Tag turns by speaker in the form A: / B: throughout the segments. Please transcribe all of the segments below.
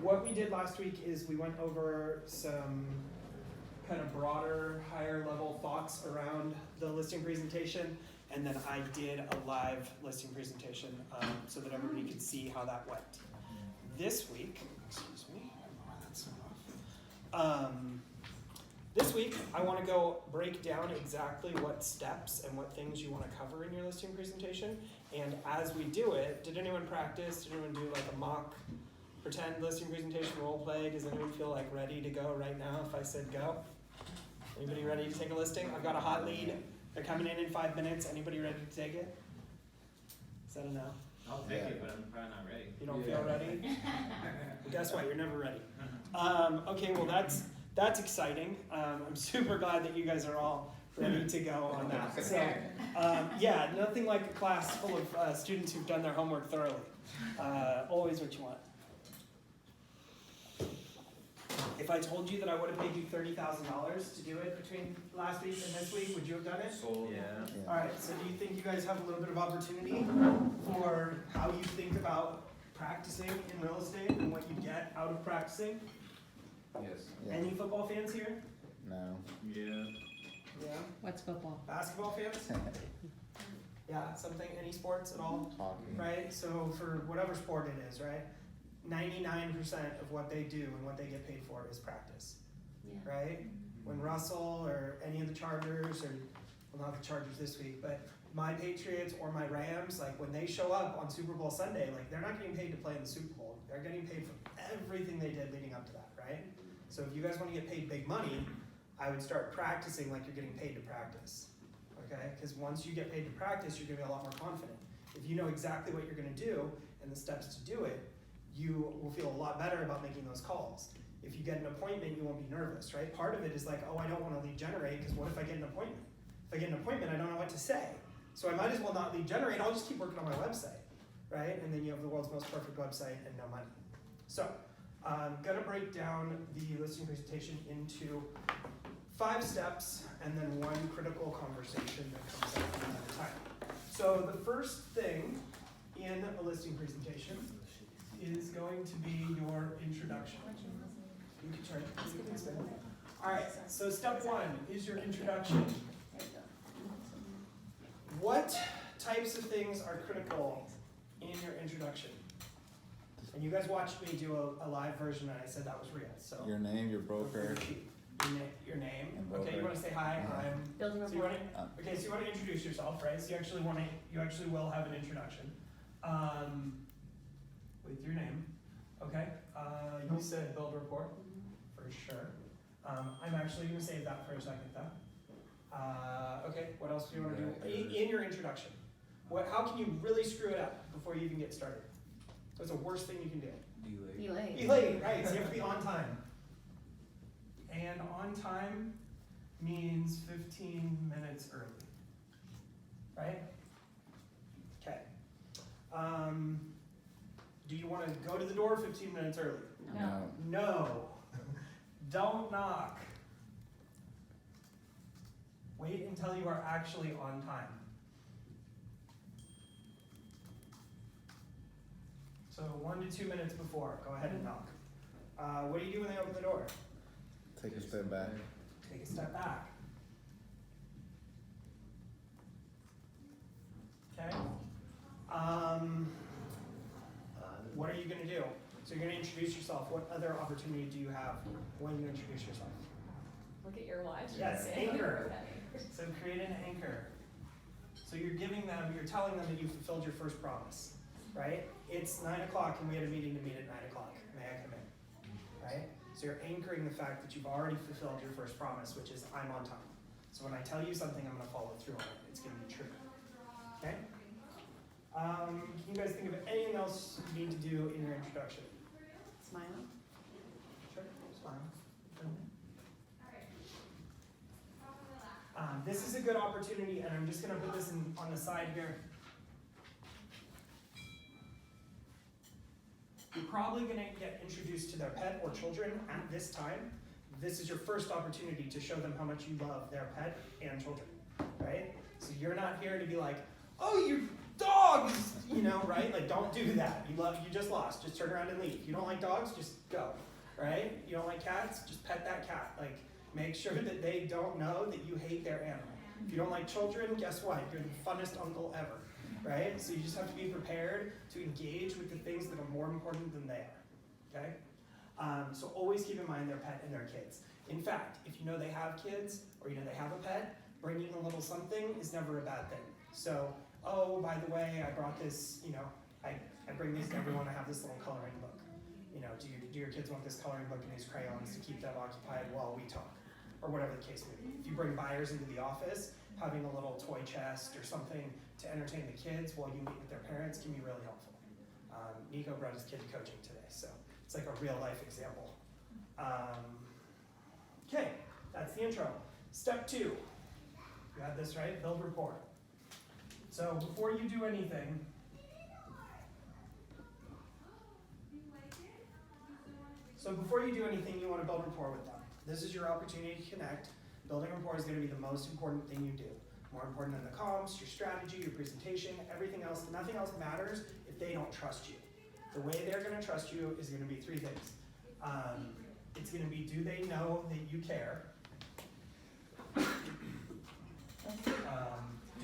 A: what we did last week is we went over some kind of broader, higher level thoughts around the listing presentation, and then I did a live listing presentation so that everybody could see how that went. This week, excuse me, I don't know why that's so off. This week, I want to break down exactly what steps and what things you want to cover in your listing presentation. And as we do it, did anyone practice? Did anyone do like a mock pretend listing presentation role play? Does anyone feel like ready to go right now if I said go? Anybody ready to take a listing? I've got a hot lead. They're coming in 5 minutes. Anybody ready to take it? Is that a no?
B: I'll take it, but I'm probably not ready.
A: You don't feel ready? Well, guess what? You're never ready. Okay, well that's exciting. I'm super glad that you guys are all ready to go on that. So, yeah, nothing like a class full of students who've done their homework thoroughly. Always what you want. If I told you that I would have paid you $30,000 to do it between last week and this week, would you have done it?
B: Yeah.
A: All right, so do you think you guys have a little bit of opportunity for how you think about practicing in real estate and what you get out of practicing?
B: Yes.
C: Yeah.
A: Any football fans here?
C: No.
B: Yeah.
A: Yeah.
D: What's football?
A: Basketball fans? Yeah, something, any sports at all?
C: Hockey.
A: Right, so for whatever sport it is, right? 99% of what they do and what they get paid for is practice,
D: Yeah.
A: right? When Russell or any of the Chargers, or well, not the Chargers this week, but my Patriots or my Rams, like when they show up on Super Bowl Sunday, like they're not getting paid to play in the Super Bowl. They're getting paid for everything they did leading up to that, right? So if you guys want to get paid big money, I would start practicing like you're getting paid to practice, okay? Because once you get paid to practice, you're going to be a lot more confident. If you know exactly what you're going to do and the steps to do it, you will feel a lot better about making those calls. If you get an appointment, you won't be nervous, right? Part of it is like, oh, I don't want to lead generate because what if I get an appointment? If I get an appointment, I don't know what to say. So I might as well not lead generate, I'll just keep working on my website, right? And then you have the world's most perfect website and no money. So I'm gonna break down the listing presentation into 5 steps and then 1 critical conversation that comes up at a time. So the first thing in a listing presentation is going to be your introduction. You can turn it. All right, so step 1 is your introduction. What types of things are critical in your introduction? And you guys watched me do a live version and I said that was real. So
C: Your name, your broker.
A: Your name.
C: And
A: Okay, you
C: broker.
A: want to say hi? I'm
D: Building
A: so you
D: rapport.
A: want to, okay, so you want to introduce yourself, right? So you actually will have an introduction with your name. Okay. You said build rapport for sure. I'm actually going to save that for a second though. Okay. What else do you want to do in your introduction? How can you really screw it up before you even get started? What's the worst thing you can do?
D: Be late.
A: Be late, right? So you have to be on time. And on time means 15 minutes early, right? Okay. Do you want to go to the door 15 minutes early?
D: No.
A: No. Don't knock. Wait until you are actually on time. So 1 to 2 minutes before, go ahead and knock. What do you do when they open the door?
C: Take a step back.
A: Take a step back. Okay. What are you going to do? So you're going to introduce yourself. What other opportunity do you have when you introduce yourself?
E: Look at your watch.
A: Yes,
E: and
A: anchor.
E: say,
A: So create an anchor. So you're telling them that you fulfilled your first promise, right? It's 9 o'clock and we had a meeting to meet at 9 o'clock. May I come in? Right? So you're anchoring the fact that you've already fulfilled your first promise, which is I'm on time. So when I tell you something, I'm going to follow through on it. It's going to be true. Okay? Can you guys think of anything else you need to do in your introduction?
D: Smile.
A: Sure, smile. This is a good opportunity, and I'm just going to put this on the side here. You're probably going to get introduced to their pet or children at this time. This is your first opportunity to show them how much you love their pet and children, right? So you're not here to be like, oh, your dog is, know, right? Like, don't do that. You just lost. Just turn around and leave. You don't like dogs, just go, right? You don't like cats, just pet that cat. Like, make sure that they don't know that you hate their animal. If you don't like children, guess what? You're the funnest uncle ever, right? So you just have to be prepared to engage with the things that are more important than they are, okay? So always keep in mind their pet and their kids. In fact, if you know they have kids, or you know they have a pet, bringing a little something is never a bad thing. So, oh, by the way, I brought this, you know, I bring these to everyone, I have this little coloring book. You know, do your kids want this coloring book and these crayons to keep them occupied while we talk? Or whatever the case may be. If you bring buyers into the office, having a little toy chest or something to entertain the kids while you meet with their parents can be really helpful. Nico brought his kid to coaching today, so it's like a real life example. Okay, that's the intro. Step 2, you got this right, build rapport. So before you do anything, you want to build rapport with them. This is your opportunity to connect. Building rapport is going to be the most important thing you do. More important than the comms, your strategy, your presentation, everything else. Nothing else matters if they don't trust you. The way they're going to trust you is going to be 3 things. It's going to be, do they know that you care? Do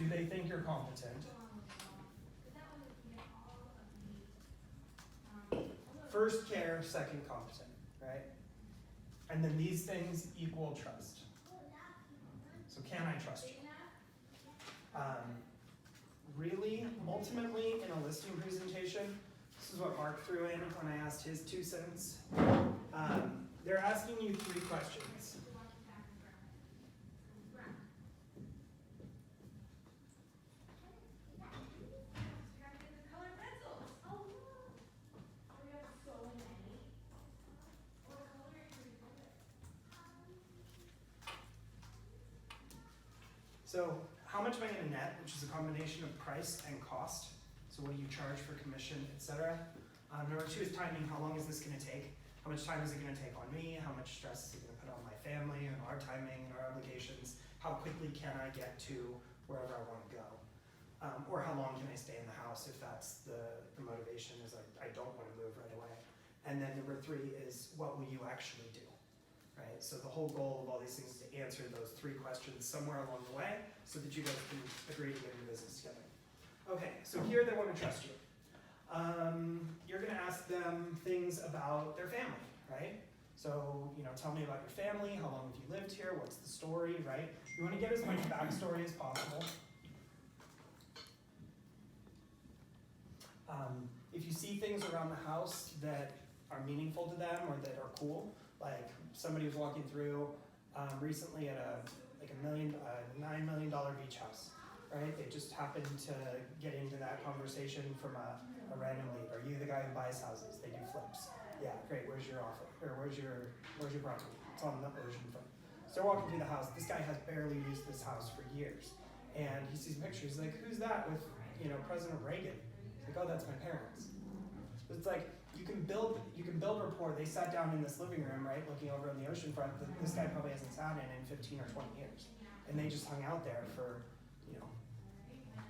A: they think you're competent? First care, second competent, right? And then these things equal trust. So can I trust you? Really, ultimately, in a listing presentation, this is what Mark threw in when I asked his 2 cents. They're asking you 3 questions. So, how much am I going to net, which is a combination of price and cost. So what do you charge for commission, etc. Number 2 is timing. How long is this going to take? How much time is it going to take on me? How much stress is it going to put on my family and our timing and our obligations? How quickly can I get to wherever I want to go? Or how long can I stay in the house if that's the motivation is I don't want to move right away. And then number 3 is what will you actually do? Right? So the whole goal of all these things is to answer those 3 questions somewhere along the way so that you guys can agree to get your business together. Okay, so here they want to trust you. You're going to ask them things about their family, right? So, you know, tell me about your family, how long have you lived here, what's the story, right? You want to get as much backstory as possible. If you see things around the house that are meaningful to them or that are cool, like somebody was walking through recently at a $9 million beach house, right? They just happened to get into that conversation from a random lead. Are you the guy who buys houses? They do flips. Yeah, great. Where's your offer? Or where's your property? It's on the ocean front. So they're walking through the house. This guy has barely used this house for years, and he sees pictures. He's like, "Who's that with, you know, President Reagan?" He's like, "Oh, that's my parents." So it's like you can build rapport. They sat down in this living room, right, looking over on the ocean front that this guy probably hasn't sat in 15 or 20 years, and they just hung out there for, you know,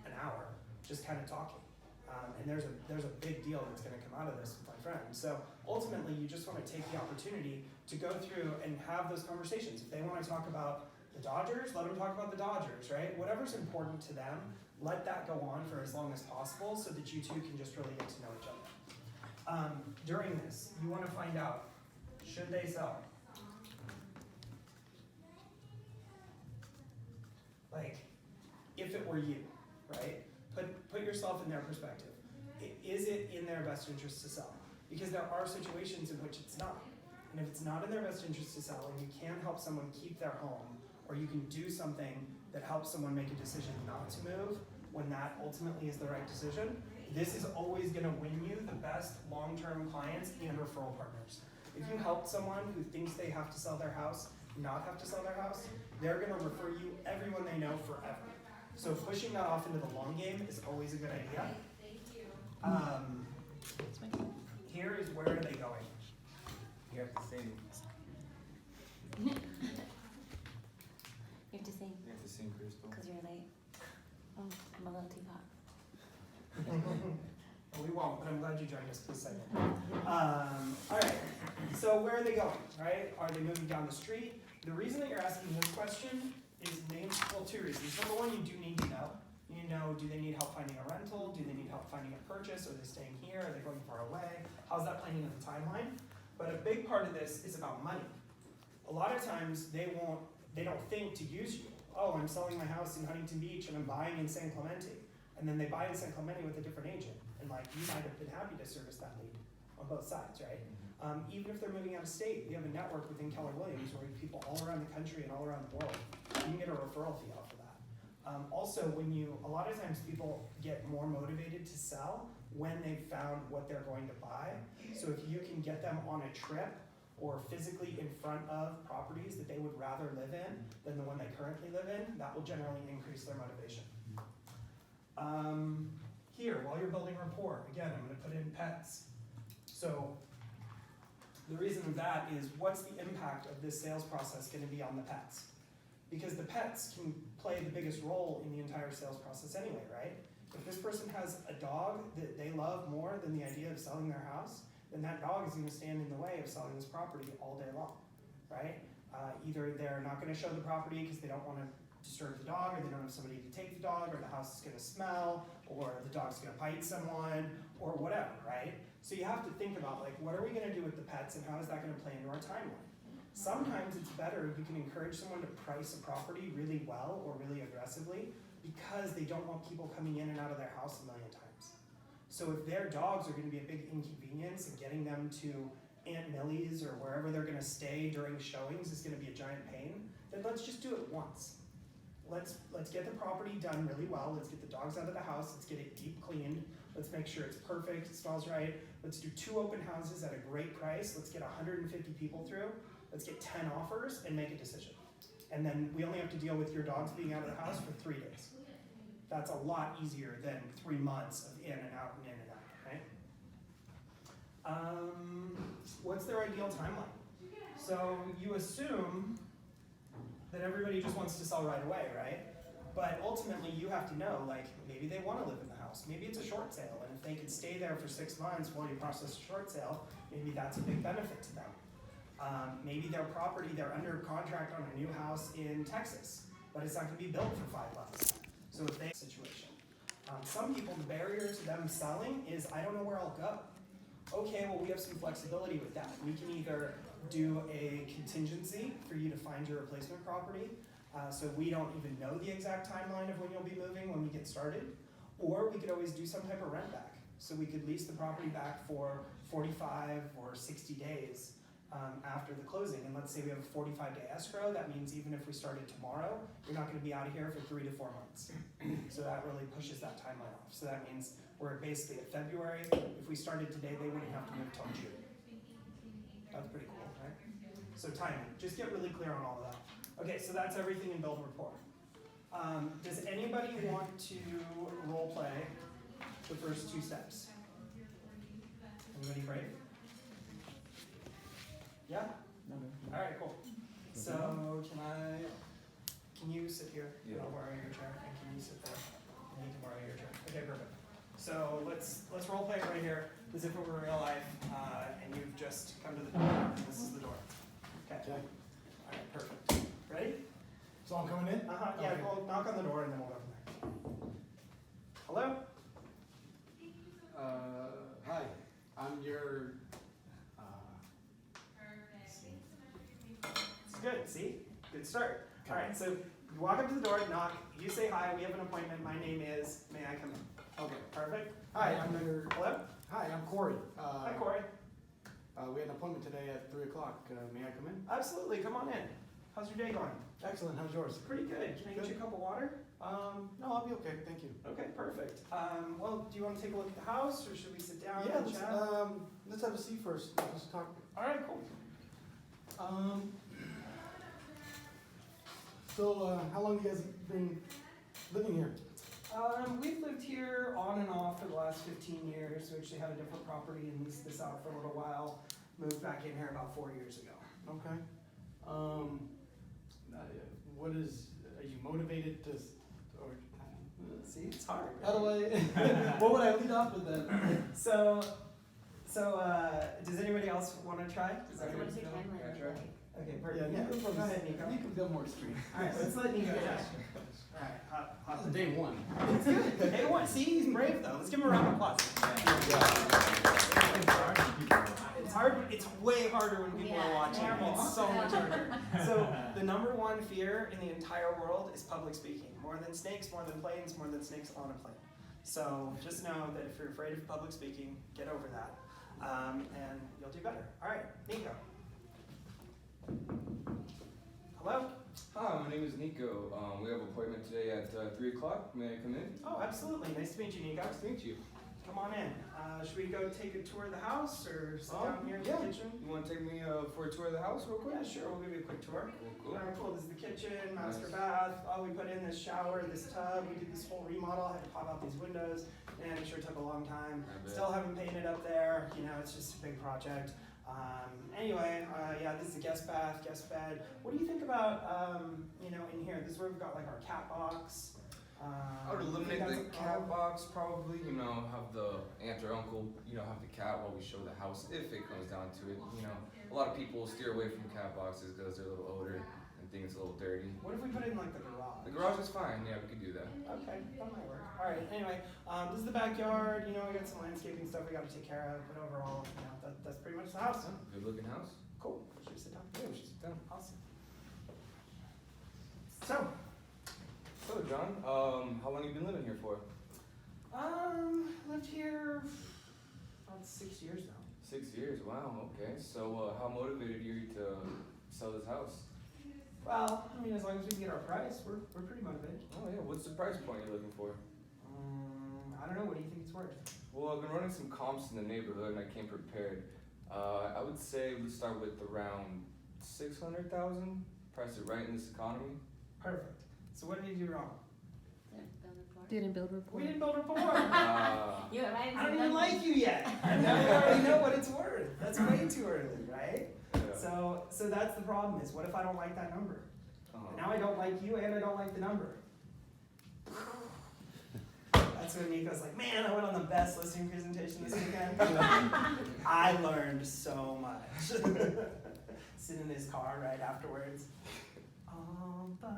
A: an hour, just kind of talking. And there's a big deal that's going to come out of this with my friend. So ultimately, you just want to take the opportunity to go through and have those conversations. If they want to talk about the Dodgers, let them talk about the Dodgers, right? Whatever's important to them, let that go on for as long as possible so that you two can just really get to know each other. During this, you want to find out, should they sell? Like, if it were you, right? Put yourself in their perspective. Is it in their best interest to sell? Because there are situations in which it's not. And if it's not in their best interest to sell, and you can help someone keep their home, or you can do something that helps someone make a decision not to move, when that ultimately is the right decision, this is always going to win you the best long-term clients and referral partners. If you help someone who thinks they have to sell their house, not have to sell their house, they're going to refer you everyone they know forever. So pushing that off into the long game is always a good idea. Here is where are they going?
B: You have to sing.
D: You have to sing
B: You have to sing, Crystal.
D: because you're late. Oh, I'm a little too hot.
A: won't, but I'm glad you joined us for this segment. Alright, so where are they going, right? Are they moving down the street? The reason that you're asking this question is two reasons. Number one, you do need to know. You need to know, do they need help finding a rental? Do they need help finding a purchase? Are they staying here? Are they going far away? How's that playing into the timeline? But a big part of this is about money. A lot of times they don't think to use you. Oh, I'm selling my house in Huntington Beach and I'm buying in San Clemente. And then they buy in San Clemente with a different agent. And like, you might have been happy to service that lead on both sides, right? Even if they're moving out of state, we have a network within Keller Williams where we have people all around the country and all around the world. You can get a referral fee off of that. Also, a lot of times people get more motivated to sell when they've found what they're going to buy. So if you can get them on a trip or physically in front of properties that they would rather live in than the one they currently live in, that will generally increase their motivation. Here, while you're building rapport, again, I'm gonna put in pets. So the reason of that is, what's the impact of this sales process gonna be on the pets? Because the pets can play the biggest role in the entire sales process anyway, right? If this person has a dog that they love more than the idea of selling their house, then that dog is gonna stand in the way of selling this property all day long, right? Either they're not gonna show the property because they don't wanna disturb the dog, or they don't have somebody to take the dog, or the house is gonna smell, or the dog's gonna bite someone, or whatever, right? So you have to think about, like, what are we gonna do with the pets and how is that gonna play into our timeline? Sometimes it's better if you can encourage someone to price a property really well or really aggressively because they don't want people coming in and out of their house a million times. So if their dogs are gonna be a big inconvenience and getting them to Aunt Millie's or wherever they're gonna stay during showings is gonna be a giant pain, then let's just do it once. Let's get the property done really well. Let's get the dogs out of the house. Let's get it deep cleaned. Let's make sure it's perfect, it smells right. Let's do 2 open houses at a great price. Let's get 150 people through. Let's get 10 offers and make a decision. And then we only have to deal with your dogs being out of the house for 3 days. That's a lot easier than 3 months of in and out and in and out, right? What's their ideal timeline? So you assume that everybody just wants to sell right away, right? But ultimately you have to know, like, maybe they want to live in the house. Maybe it's a short sale, and if they could stay there for 6 months while you process a short sale, maybe that's a big benefit to them. Maybe their property, they're under contract on a new house in Texas, but it's not going to be built for 5 months. So if they situation. Some people, the barrier to them selling is, I don't know where I'll go. Okay, well, we have some flexibility with that. We can either do a contingency for you to find your replacement property, so we don't even know the exact timeline of when you'll be moving when we get started, or we could always do some type of rent back. So we could lease the property back for 45 or 60 days after the closing. And let's say we have a 45-day escrow. That means even if we started tomorrow, you're not going to be out of here for 3 to 4 months. So that really pushes that timeline off. So that means we're basically at February. If we started today, they wouldn't have to move till June. That's pretty cool, right? So timing, just get really clear on all of that. Okay, so that's everything in build rapport. Does anybody want to role play the first 2 steps? Anybody brave? Yeah? All right, cool. So can you sit here?
B: Yeah.
A: I'll borrow your chair, and can you sit there? I need to borrow your chair. Okay, perfect. So let's role play it right here as if it were real life, and you've just come to the door, and this is the door. Okay. All right, perfect. Ready?
F: So I'm coming in?
A: Yeah,
F: Okay.
A: we'll knock on the door and then we'll go from there. Hello?
F: Hi, I'm your,
A: It's good, see? Good start. All right, so you walk up to the door, knock, you say hi, we have an appointment, my name is, may I come in?
F: okay.
A: Perfect.
F: Hi, I'm your,
A: Hello?
F: hi, I'm Corey.
A: Hi, Corey.
F: We had an appointment today at 3 o'clock. May I come in?
A: Absolutely, come on in. How's your day going?
F: Excellent, how's yours?
A: Pretty good. Can I get you a cup of water?
F: No, I'll be okay, thank you.
A: Okay, perfect. Well, do you want to take a look at the house, or should we sit down
F: Yeah,
A: and chat?
F: let's have a seat first. Let's talk.
A: All right, cool.
F: So, how long have you guys been living here?
A: We've lived here on and off for the last 15 years. We actually had a different property and leased this out for a little while. Moved back in here about 4 years ago.
F: Okay. Are you motivated to, or?
A: See, it's hard.
F: How do I, what would I lead off with then?
A: So, does anybody else want to try? Does anybody
E: What's your
A: feel-
E: timeline
B: Can I
E: look
B: try?
E: like?
A: Okay,
F: Yeah,
A: perfect.
F: Nico
A: Go ahead, Nico.
F: You can feel more extreme.
A: Alright, let's let Nico try. Alright,
F: This is day one.
A: It's good. Hey, what? See, he's brave though. Let's give him a round of applause. It's hard. It's way harder when people are watching.
E: terrible.
A: It's so much harder. So the number one fear in the entire world is public speaking. More than snakes, more than planes, more than snakes on a plane. So just know that if you're afraid of public speaking, get over that, and you'll do better. All right, Nico. Hello.
B: Hi, my name is Nico. We have an appointment today at 3 o'clock. May I come in?
A: Oh, absolutely. Nice to meet you, Nico.
B: Nice to meet you.
A: Come on in. Should we go take a tour of the house or sit down here in
B: yeah.
A: the kitchen?
B: You want to take me for a tour of the house real quick?
A: Yeah, sure. We'll give you a quick tour.
B: Cool.
A: All right, cool. This is the kitchen, master
B: Nice.
A: bath. Oh, we put in this shower, this tub. We did this whole remodel. I had to pop out these windows, and it sure took a long time.
B: I bet.
A: Still haven't painted up there. You know, it's just a big project. Anyway, yeah, this is the guest bath, guest bed. What do you think about, you know, in here? This is where we've got like our cat box.
B: I would
A: we
B: eliminate
A: got
B: the
A: some-
B: cat box probably, you know, have the aunt or uncle, you know, have the cat while we show the house if it comes down to it. You know, a lot of people steer away from cat boxes because they're a little older and think it's a little dirty.
A: What if we put it in like the garage?
B: The garage is fine, yeah, we could do that.
A: Okay, that might work. All right. Anyway, this is the backyard. You know, we got some landscaping stuff we got to take care of, but overall, you know, that's pretty much the house.
B: Good looking house.
A: Cool. Should we sit down?
B: Yeah, we should sit down.
A: Awesome. So,
B: So, John, how long you been living here for?
A: lived here about 6 years now.
B: 6 years, wow, okay. So, how motivated are you to sell this house?
A: Well, I mean, as long as we can get our price, we're pretty motivated.
B: Oh yeah, what's the price point you're looking for?
A: I don't know. What do you think it's worth?
B: Well, I've been running some comps in the neighborhood and I came prepared. I would say let's start with around 600,000. Price it right in this economy.
A: Perfect. So what did you do wrong?
E: Didn't build rapport.
A: We didn't build rapport.
E: You haven't
A: I don't even like you yet. I already know what it's worth. That's way too early, right?
B: Yeah.
A: So that's the problem is, what if I don't like that number?
B: Uh-huh.
A: Now I don't like you and I don't like the number. That's when Nico's like, man, I went on the best listing presentation this weekend. I learned so much. Sit in his car right afterwards. All by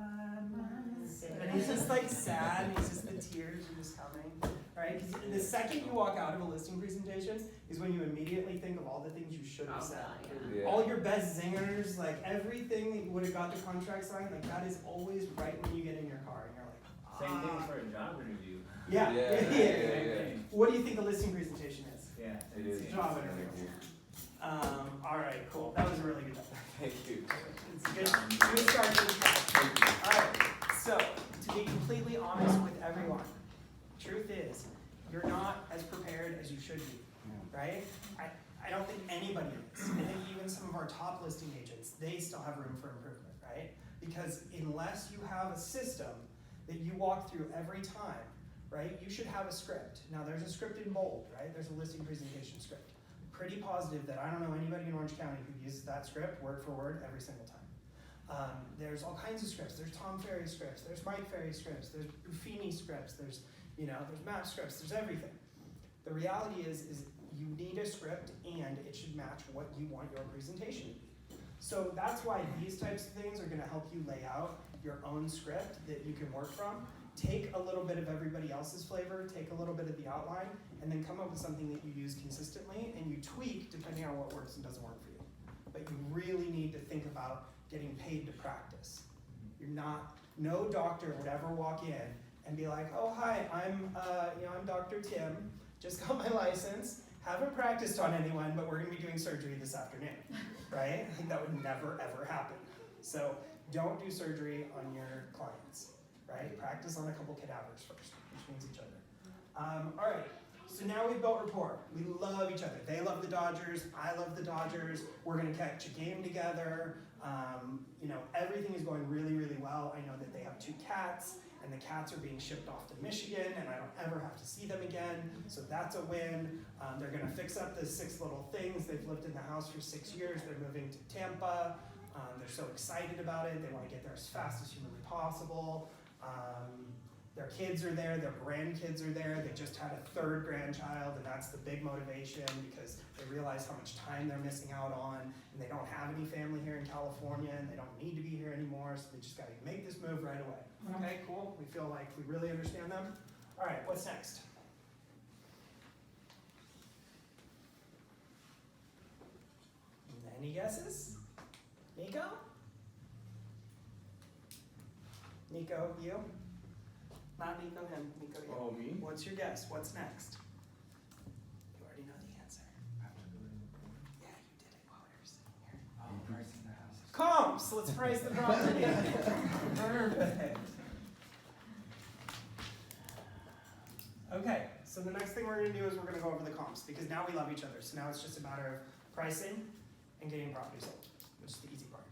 A: myself. And he's just like sad, and he's just, the tears are just coming. Right? Because the second you walk out of a listing presentation is when you immediately think of all the things you should have
E: Oh,
A: said.
E: God, yeah.
B: Yeah.
A: All your best zingers, like everything that you would have got the contract signed, like that is always right when you get in your car and you're like,
D: Same thing
A: ah.
D: for a job interview.
A: Yeah.
B: Yeah.
A: What do you think the listing presentation is?
D: Yeah,
B: It is.
A: It's a job interview. All right, cool. That was a really good one.
B: Thank you.
A: It's a good start to the class. All right. So to be completely honest with everyone, truth is, you're not as prepared as you should be, right? I don't think anybody is. I think even some of our top listing agents, they still have room for improvement, right? Because unless you have a system that you walk through every time, right? You should have a script. Now there's a script in bold, right? There's a listing presentation script. Pretty positive that I don't know anybody in Orange County who uses that script word for word every single time. There's all kinds of scripts. There's Tom Ferry scripts. There's Mike Ferry scripts. There's Buffini scripts. There's map scripts. There's everything. The reality is you need a script and it should match what you want your presentation to be. So that's why these types of things are going to help you lay out your own script that you can work from. Take a little bit of everybody else's flavor, take a little bit of the outline, and then come up with something that you use consistently and you tweak depending on what works and doesn't work for you. But you really need to think about getting paid to practice. No doctor would ever walk in and be like, oh hi, I'm Dr. Tim, just got my license, haven't practiced on anyone, but we're gonna be doing surgery this afternoon, right? I think that would never ever happen. So don't do surgery on your clients, right? Practice on a couple cadavers first, which means each other. All right, so now we've built rapport. We love each other. They love the Dodgers, I love the Dodgers. We're gonna catch a game together. Everything is going really, really well. I know that they have 2 cats, and the cats are being shipped off to Michigan, and I don't ever have to see them again, so that's a win. They're gonna fix up the 6 little things. They've lived in the house for 6 years. They're moving to Tampa. They're so excited about it. They wanna get there as fast as humanly possible. Their kids are there, their grandkids are there, they just had a third grandchild, and that's the big motivation because they realize how much time they're missing out on, and they don't have any family here in California, and they don't need to be here anymore, so they just gotta make this move right away. Okay, cool, we feel like we really understand them. All right, what's next? Any guesses? Nico? Nico, you? Not Nico, him. Nico, you.
F: Oh, me?
A: What's your guess? What's next? You already know the answer. Yeah, you did it while we were sitting here.
B: Oh, pricing the house.
A: Comps! Let's price the property. Perfect. Okay, so the next thing we're going to do is we're going to go over the comps because now we love each other. So now it's just a matter of pricing and getting property sold, which is the easy part.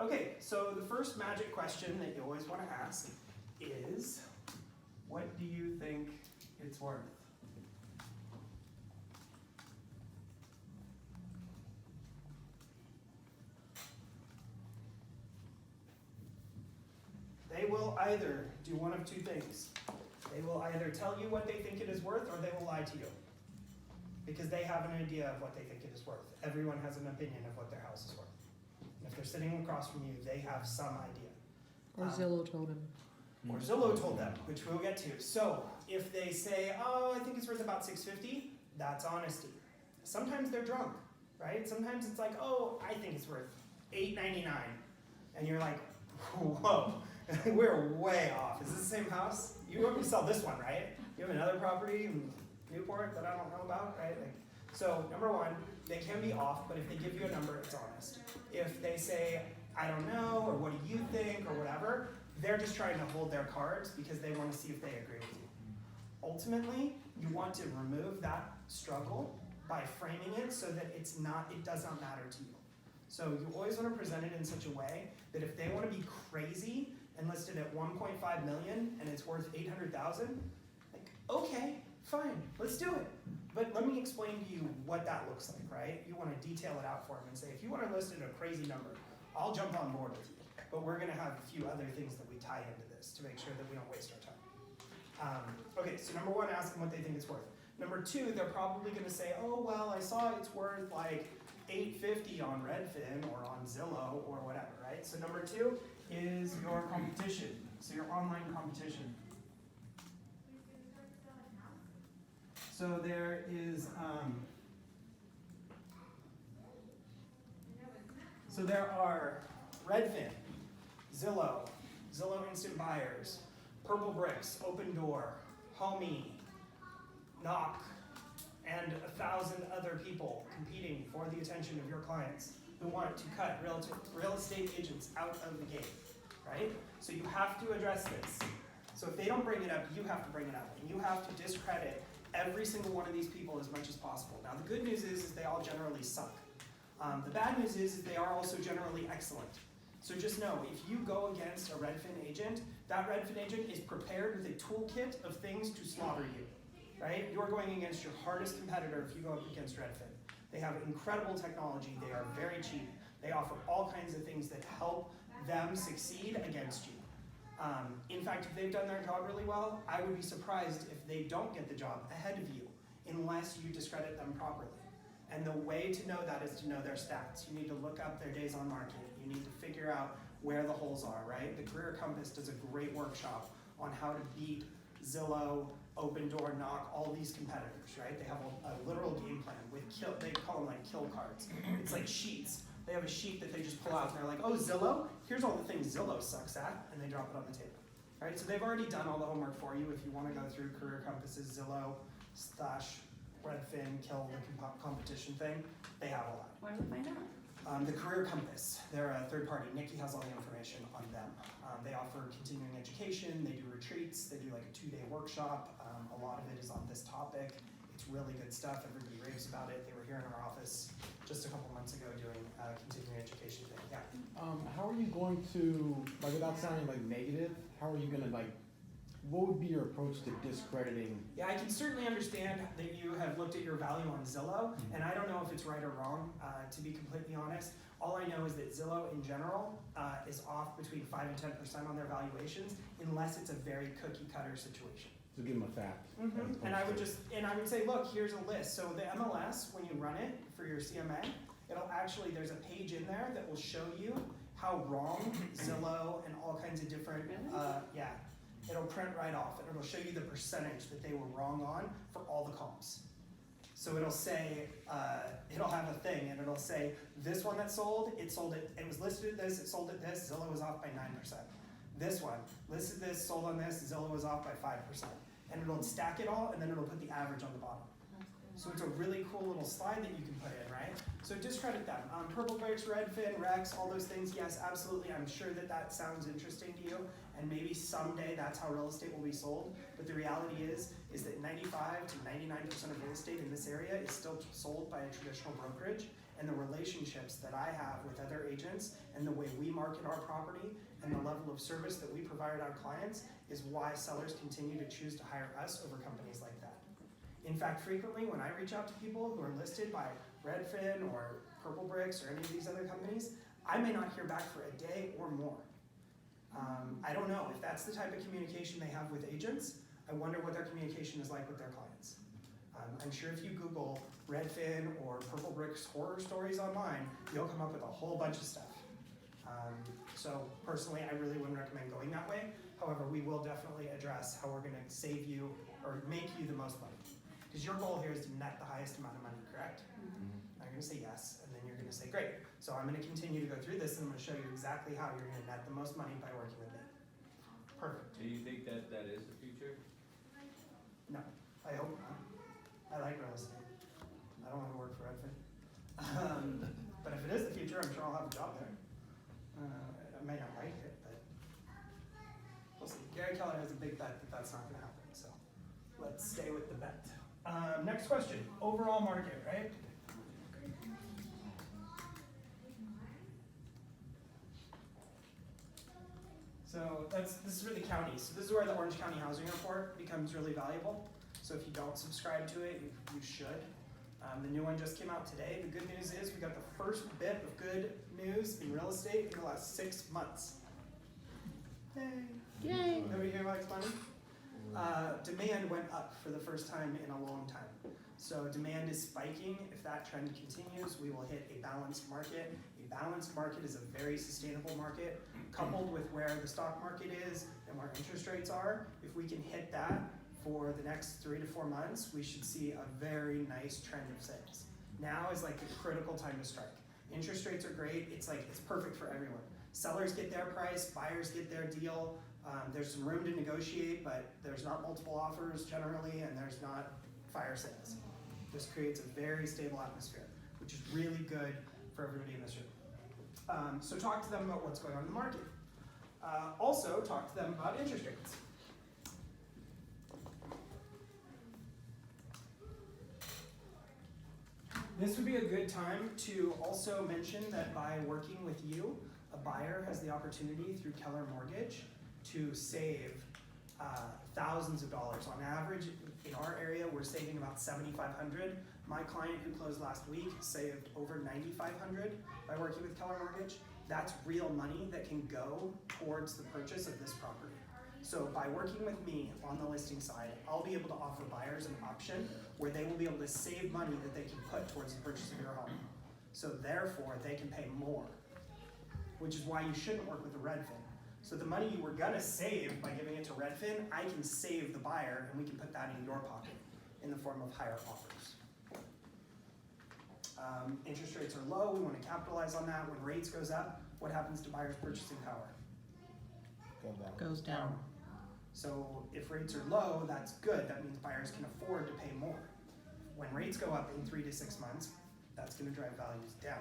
A: Okay, so the first magic question that you always want to ask is, what do you think it's worth? They will either do one of two things. They will either tell you what they think it is worth, or they will lie to you. Because they have an idea of what they think it is worth. Everyone has an opinion of what their house is worth. And if they're sitting across from you, they have some idea.
G: Or Zillow told him.
A: Or Zillow told them, which we'll get to. So if they say, oh, I think it's worth about $650, that's honesty. Sometimes they're drunk, right? Sometimes it's like, oh, I think it's worth $899. And you're like, whoa, we're way off. Is this the same house? You want me to sell this one, right? You have another property in Newport that I don't know about, right? Like, so number one, they can be off, but if they give you a number, it's honest. If they say, I don't know, or what do you think, or whatever, they're just trying to hold their cards because they want to see if they agree with you. Ultimately, you want to remove that struggle by framing it so that it does not matter to you. So you always want to present it in such a way that if they want to be crazy and list it at 1.5 million and it's worth 800,000, like, okay, fine, let's do it. But let me explain to you what that looks like, right? You want to detail it out for them and say, if you want to list it at a crazy number, I'll jump on board with you. But we're going to have a few other things that we tie into this to make sure that we don't waste our time. Okay, so number one, ask them what they think it's worth. Number two, they're probably going to say, oh, well, I saw it's worth like $850 on Redfin or on Zillow or whatever, right? So number two is your competition, so your online competition. So there is, so there are Redfin, Zillow, Zillow Instant Buyers, Purple Bricks, Open Door, Homey, Knock, and 1,000 other people competing for the attention of your clients who want to cut real estate agents out of the game, right? So you have to address this. So if they don't bring it up, you have to bring it up, and you have to discredit every single one of these people as much as possible. Now the good news is they all generally suck. The bad news is they are also generally excellent. So just know, if you go against a Redfin agent, that Redfin agent is prepared with a toolkit of things to slaughter you, right? You're going against your hardest competitor if you go up against Redfin. They have incredible technology, they are very cheap, they offer all kinds of things that help them succeed against you. In fact, if they've done their job really well, I would be surprised if they don't get the job ahead of you, unless you discredit them properly. And the way to know that is to know their stats. You need to look up their days on market. You need to figure out where the holes are, right? The Career Compass does a great workshop on how to beat Zillow, Open Door, Knock, all these competitors, right? They have a literal game plan with they call them like kill cards. It's like sheets. They have a sheet that they just pull out and they're like, oh, Zillow, here's all the things Zillow sucks at, and they drop it on the table, right? So they've already done all the homework for you. If you want to go through Career Compass's Zillow / Redfin, kill the competition thing, they have all that.
E: Where do we find out?
A: The Career Compass, they're a third party. Nikki has all the information on them. They offer continuing education, they do retreats, they do like a 2-day workshop. A lot of it is on this topic. It's really good stuff, everybody raves about it. They were here in our office just a couple months ago doing a continuing education thing, yeah.
F: How are you going to, like, without sounding like negative, how are you gonna, like, what would be your approach to discrediting?
A: Yeah, I can certainly understand that you have looked at your value on Zillow, and I don't know if it's right or wrong, to be completely honest. All I know is that Zillow in general is off between 5 and 10% on their valuations, unless it's a very cookie cutter situation.
F: So give them a fact.
A: And I would say, look, here's a list. So the MLS, when you run it for your CMA, there's a page in there that will show you how wrong Zillow and all kinds of different, it'll print right off, and it'll show you the percentage that they were wrong on for all the comps. So it'll say, it'll have a thing, and it'll say, this one that sold, it was listed at this, it sold at this, Zillow was off by 9%. This one, listed this, sold on this, Zillow was off by 5%. And it'll stack it all, and then it'll put the average on the bottom. So it's a really cool little slide that you can put in, right? So discredit them. Purple bricks, Redfin, Rex, all those things, yes, absolutely. I'm sure that sounds interesting to you, and maybe someday that's how real estate will be sold. But the reality is that 95 to 99% of real estate in this area is still sold by a traditional brokerage, and the relationships that I have with other agents and the way we market our property and the level of service that we provide our clients is why sellers continue to choose to hire us over companies like that. In fact, frequently when I reach out to people who are listed by Redfin or Purple Bricks or any of these other companies, I may not hear back for a day or more. I don't know if that's the type of communication they have with agents. I wonder what their communication is like with their clients. I'm sure if you Google Redfin or Purple Bricks horror stories online, you'll come up with a whole bunch of stuff. So personally, I really wouldn't recommend going that way. However, we will definitely address how we're gonna save you or make you the most money. Because your goal here is to net the highest amount of money, correct? I'm gonna say yes, and then you're gonna say great. So I'm gonna continue to go through this, and I'm gonna show you exactly how you're gonna net the most money by working with me. Perfect.
D: Do you think that that is the future?
A: No, I hope not. I like real estate. I don't want to work for Redfin. But if it is the future, I'm sure I'll have a job there. I may not like it, but we'll see. Gary Keller has a big bet that that's not gonna happen, so let's stay with the bet. Next question, overall market, right? So this is really counties. So this is where the Orange County Housing Report becomes really valuable. So if you don't subscribe to it, you should. The new one just came out today. The good news is we got the first bit of good news in real estate in the last 6 months. Yay.
G: Yay.
A: Nobody here likes money? Demand went up for the first time in a long time. So demand is spiking. If that trend continues, we will hit a balanced market. A balanced market is a very sustainable market. Coupled with where the stock market is and where interest rates are, if we can hit that for the next 3 to 4 months, we should see a very nice trend of sales. Now is like the critical time to strike. Interest rates are great. It's perfect for everyone. Sellers get their price, buyers get their deal. There's some room to negotiate, but there's not multiple offers generally, and there's not fire sales. This creates a very stable atmosphere, which is really good for everybody in this room. So talk to them about what's going on in the market. Also talk to them about interest rates. This would be a good time to also mention that by working with you, a buyer has the opportunity through Keller Mortgage to save thousands of dollars. On average, in our area, we're saving about $7,500. My client who closed last week saved over $9,500 by working with Keller Mortgage. That's real money that can go towards the purchase of this property. So by working with me on the listing side, I'll be able to offer buyers an option where they will be able to save money that they can put towards the purchase of your home. So therefore, they can pay more, which is why you shouldn't work with a Redfin. So the money you were gonna save by giving it to Redfin, I can save the buyer, and we can put that in your pocket in the form of higher offers. Interest rates are low, we wanna capitalize on that. When rates goes up, what happens to buyers' purchasing power?
G: Goes down.
A: So if rates are low, that's good. That means buyers can afford to pay more. When rates go up in 3 to 6 months, that's gonna drive values down.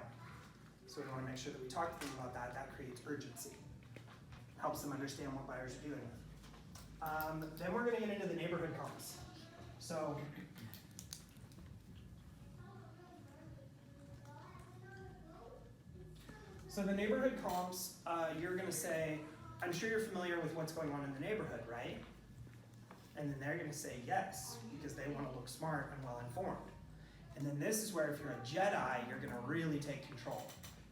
A: So we wanna make sure that we talk to them about that. That creates urgency. Helps them understand what buyers are dealing with. Then we're gonna get into the neighborhood comps. So the neighborhood comps, you're gonna say, I'm sure you're familiar with what's going on in the neighborhood, right? And then they're gonna say yes, because they wanna look smart and well informed. And then this is where if you're a Jedi, you're gonna really take control.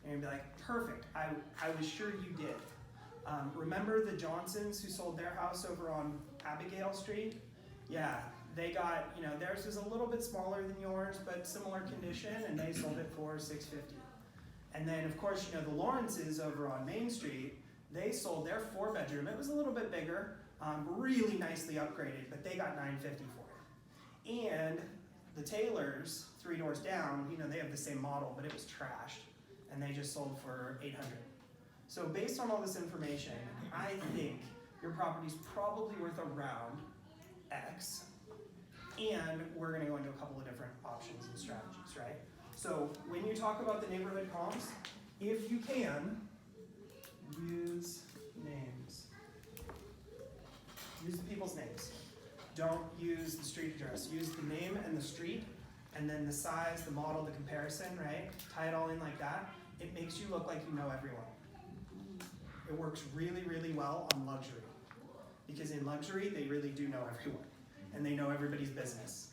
A: And you'd be like, perfect, I was sure you did. Remember the Johnsons who sold their house over on Abigail Street? Yeah, they got, theirs is a little bit smaller than yours, but similar condition, and they sold it for $650. And then, of course, the Lawrences over on Main Street, they sold their 4-bedroom. It was a little bit bigger, really nicely upgraded, but they got $950 for it. And the Taylors, 3 doors down, they have the same model, but it was trashed, and they just sold for $800. So based on all this information, I think your property's probably worth around X, and we're gonna go into a couple of different options and strategies, right? So when you talk about the neighborhood comps, if you can, use names. Use the people's names. Don't use the street address. Use the name and the street, and then the size, the model, the comparison, right? Tie it all in like that. It makes you look like you know everyone. It works really, really well on luxury. Because in luxury, they really do know everyone. And they know everybody's business.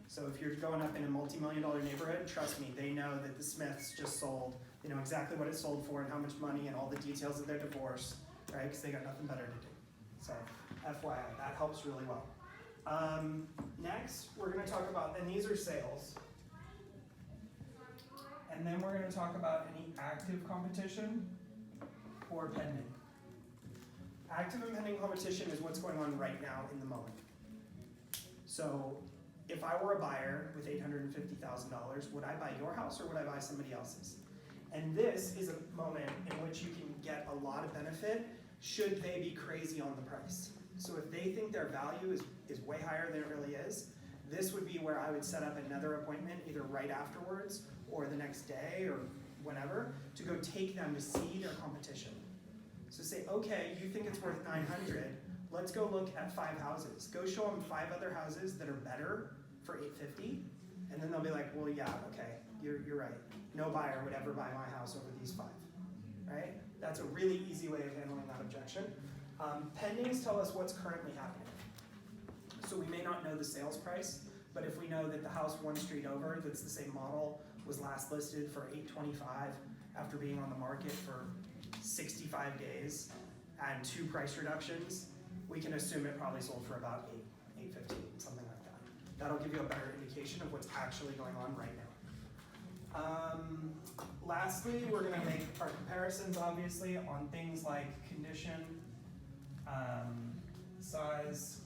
A: So if you're going up in a multi-million-dollar neighborhood, trust me, they know that the Smiths just sold, they know exactly what it sold for and how much money and all the details of their divorce, right? Because they got nothing better to do. So FYI, that helps really well. Next, we're gonna talk about, and these are sales. And then we're gonna talk about any active competition or pending. Active and pending competition is what's going on right now in the moment. So if I were a buyer with $850,000, would I buy your house or would I buy somebody else's? And this is a moment in which you can get a lot of benefit should they be crazy on the price. So if they think their value is way higher than it really is, this would be where I would set up another appointment either right afterwards or the next day or whenever to go take them to see their competition. So say, okay, you think it's worth $900, let's go look at 5 houses. Go show them 5 other houses that are better for $850, and then they'll be like, well, yeah, okay, you're right. No buyer would ever buy my house over these 5, right? That's a really easy way of handling that objection. Pendings tell us what's currently happening. So we may not know the sales price, but if we know that the house 1 street over that's the same model was last listed for $825 after being on the market for 65 days and 2 price reductions, we can assume it probably sold for about $850, something like that. That'll give you a better indication of what's actually going on right now. Lastly, we're gonna make our comparisons, obviously, on things like condition, size,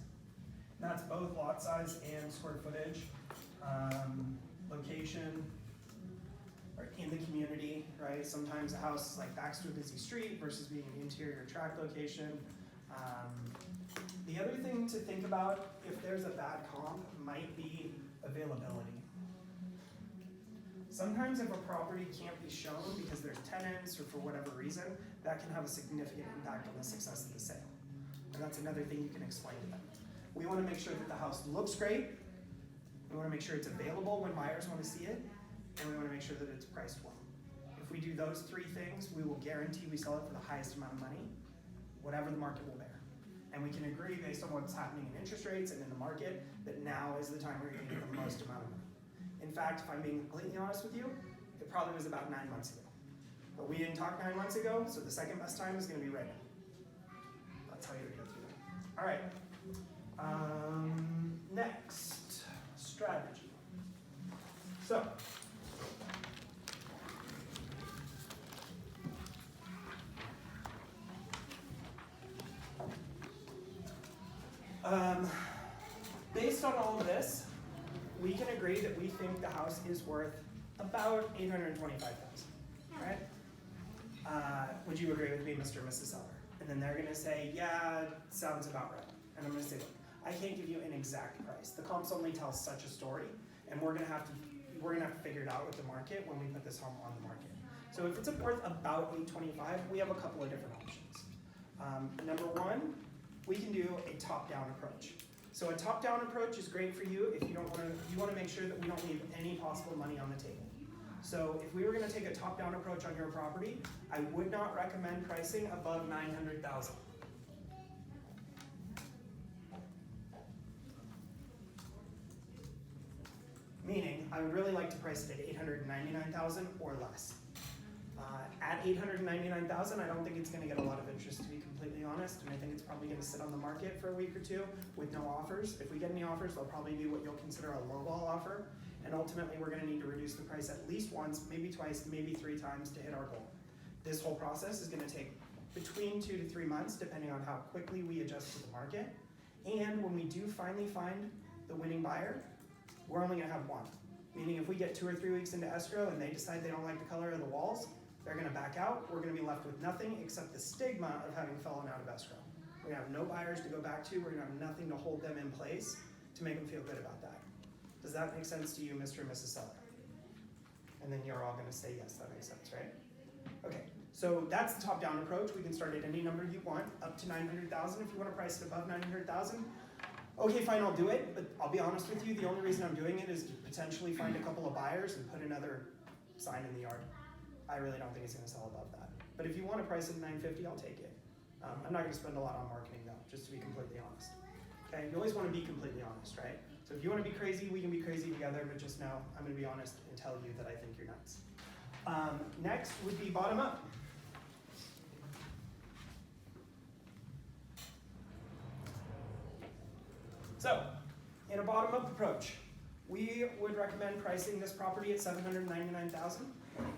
A: and that's both lot size and square footage, location, or in the community, right? Sometimes a house is like backs to a busy street versus being an interior tract location. The other thing to think about if there's a bad comp might be availability. Sometimes if a property can't be shown because there's tenants or for whatever reason, that can have a significant impact on the success of the sale. And that's another thing you can explain to them. We want to make sure that the house looks great, we want to make sure it's available when buyers want to see it, and we want to make sure that it's priced well. If we do those 3 things, we will guarantee we sell it for the highest amount of money, whatever the market will bear. And we can agree based on what's happening in interest rates and in the market that now is the time where you're going to get the most amount of money. In fact, if I'm being completely honest with you, it probably was about 9 months ago. But we didn't talk 9 months ago, so the second best time is going to be right now. That's how you're going to go through that. All right. Next, strategy. So, based on all of this, we can agree that we think the house is worth about $825,000, right? Would you agree with me, Mr. and Mrs. Seller? And then they're gonna say, yeah, sounds about right. And I'm gonna say, look, I can't give you an exact price. The comps only tell such a story, and we're gonna have to figure it out with the market when we put this home on the market. So if it's worth about $825,000, we have a couple of different options. Number 1, we can do a top-down approach. So a top-down approach is great for you if you want to make sure that we don't leave any possible money on the table. So if we were going to take a top-down approach on your property, I would not recommend pricing above $900,000. Meaning, I would really like to price it at $899,000 or less. At $899,000, I don't think it's gonna get a lot of interest, to be completely honest, and I think it's probably gonna sit on the market for a week or two with no offers. If we get any offers, they'll probably be what you'll consider a lowball offer, and ultimately, we're gonna need to reduce the price at least once, maybe twice, maybe 3 times to hit our goal. This whole process is gonna take between 2 to 3 months, depending on how quickly we adjust to the market. And when we do finally find the winning buyer, we're only gonna have one. Meaning if we get 2 or 3 weeks into escrow and they decide they don't like the color of the walls, they're gonna back out. We're gonna be left with nothing except the stigma of having fallen out of escrow. We're gonna have no buyers to go back to. We're gonna have nothing to hold them in place to make them feel good about that. Does that make sense to you, Mr. and Mrs. Seller? And then you're all gonna say yes, that makes sense, right? Okay, so that's the top-down approach. We can start at any number you want, up to 900,000. If you wanna price it above 900,000, okay, fine, I'll do it, but I'll be honest with you, the only reason I'm doing it is to potentially find a couple of buyers and put another sign in the yard. I really don't think it's gonna sell above that. But if you wanna price it at 950, I'll take it. I'm not gonna spend a lot on marketing though, just to be completely honest. Okay, you always wanna be completely honest, right? So if you wanna be crazy, we can be crazy together, but just know, I'm gonna be honest and tell you that I think you're nuts. Next would be bottom up. So, in a bottom-up approach, we would recommend pricing this property at $799,000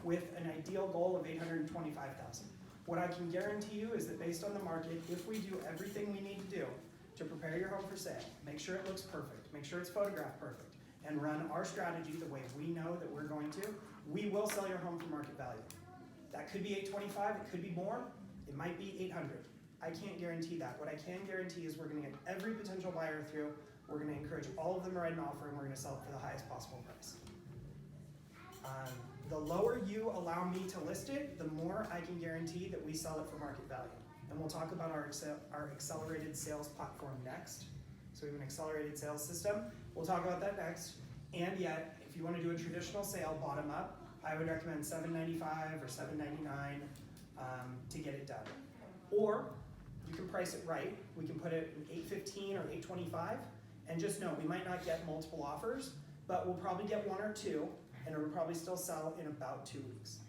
A: with an ideal goal of $825,000. What I can guarantee you is that based on the market, if we do everything we need to do to prepare your home for sale, make sure it looks perfect, make sure it's photographed perfect, and run our strategy the way we know that we're going to, we will sell your home for market value. That could be $825,000, it could be more, it might be $800,000. I can't guarantee that. What I can guarantee is we're gonna get every potential buyer through, we're gonna encourage all of them to write an offer, and we're gonna sell it for the highest possible price. The lower you allow me to list it, the more I can guarantee that we sell it for market value. And we'll talk about our accelerated sales platform next. So we have an accelerated sales system. We'll talk about that next. And yet, if you wanna do a traditional sale bottom up, I would recommend $795 or $799 to get it done. Or you can price it right. We can put it in $815 or $825, and just know we might not get multiple offers, but we'll probably get 1 or 2, and it will probably still sell in about 2 weeks.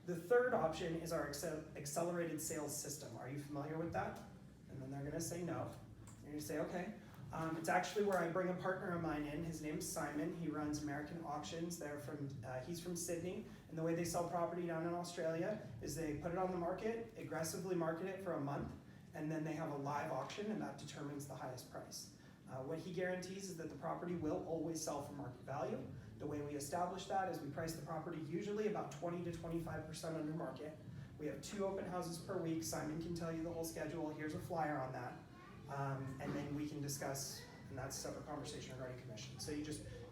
A: The third option is our accelerated sales system. Are you familiar with that? And then they're gonna say no. You're gonna say, okay. It's actually where I bring a partner of mine in. His name's Simon. He runs American Auctions. He's from Sydney. And the way they sell property down in Australia is they put it on the market, aggressively market it for a month, and then they have a live auction, and that determines the highest price. What he guarantees is that the property will always sell for market value. The way we establish that is we price the property usually about 20 to 25% under market. We have 2 open houses per week. Simon can tell you the whole schedule. Here's a flyer on that. And then we can discuss, and that's a separate conversation regarding commission. So you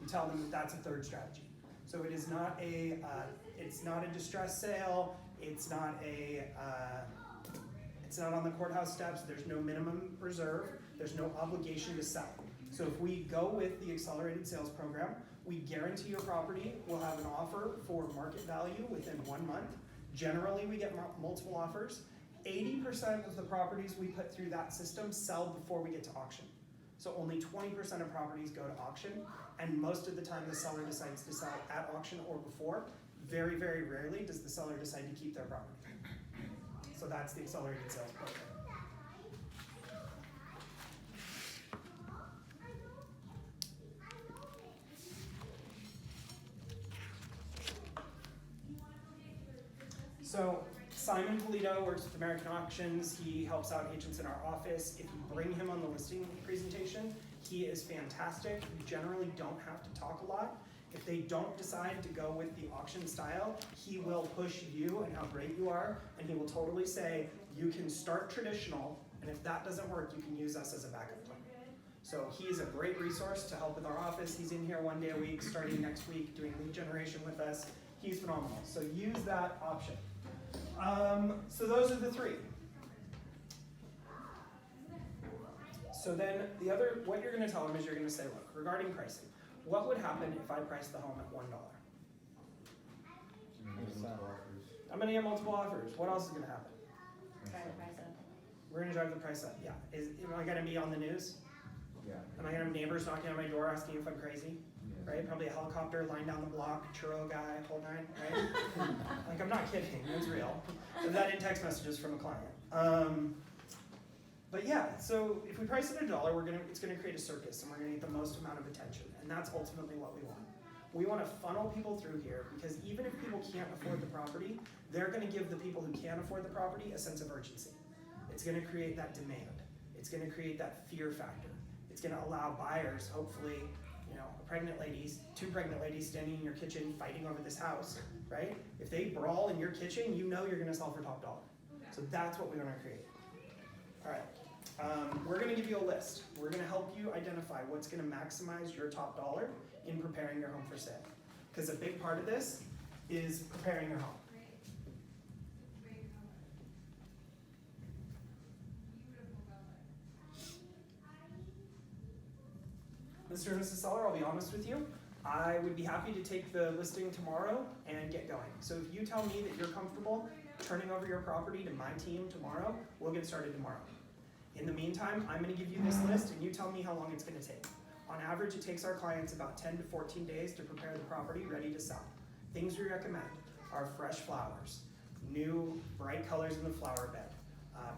A: tell them that that's a third strategy. So it is not it's not a distress sale. It's not on the courthouse steps. There's no minimum reserve. There's no obligation to sell. So if we go with the accelerated sales program, we guarantee your property will have an offer for market value within 1 month. Generally, we get multiple offers. 80% of the properties we put through that system sell before we get to auction. So only 20% of properties go to auction, and most of the time the seller decides to sell at auction or before. Very, very rarely does the seller decide to keep their property. So that's the accelerated sales program. So Simon Polito works with American Auctions. He helps out agents in our office. If you bring him on the listing presentation, he is fantastic. You generally don't have to talk a lot. If they don't decide to go with the auction style, he will push you and how great you are, and he will totally say, you can start traditional, and if that doesn't work, you can use us as a backup plan. So he is a great resource to help with our office. He's in here 1 day a week, starting next week, doing lead generation with us. He's phenomenal. So use that option. So those are the 3. So then what you're gonna tell them is you're gonna say, look, regarding pricing, what would happen if I priced the home at $1? I'm gonna get multiple offers. What else is gonna happen?
E: Drive the price up.
A: We're gonna drive the price up, yeah. Am I gonna be on the news?
D: Yeah.
A: Am I gonna have neighbors knocking on my door asking if I'm crazy?
D: Yes.
A: Right? Probably a helicopter lying down the block, churro guy, whole nine, right? Like, I'm not kidding, it's real. And that in text messages from a client. But yeah, so if we price it at $1, it's gonna create a circus and we're gonna get the most amount of attention. And that's ultimately what we want. We wanna funnel people through here because even if people can't afford the property, they're gonna give the people who can afford the property a sense of urgency. It's gonna create that demand. It's gonna create that fear factor. It's gonna allow buyers, hopefully, two pregnant ladies standing in your kitchen fighting over this house, right? If they brawl in your kitchen, you know you're gonna sell for top dollar. So that's what we wanna create. All right, we're gonna give you a list. We're gonna help you identify what's gonna maximize your top dollar in preparing your home for sale. Because a big part of this is preparing your home. Mr. and Mrs. Seller, I'll be honest with you. I would be happy to take the listing tomorrow and get going. So if you tell me that you're comfortable turning over your property to my team tomorrow, we'll get started tomorrow. In the meantime, I'm gonna give you this list and you tell me how long it's gonna take. On average, it takes our clients about 10 to 14 days to prepare the property ready to sell. Things we recommend are fresh flowers, new bright colors in the flower bed,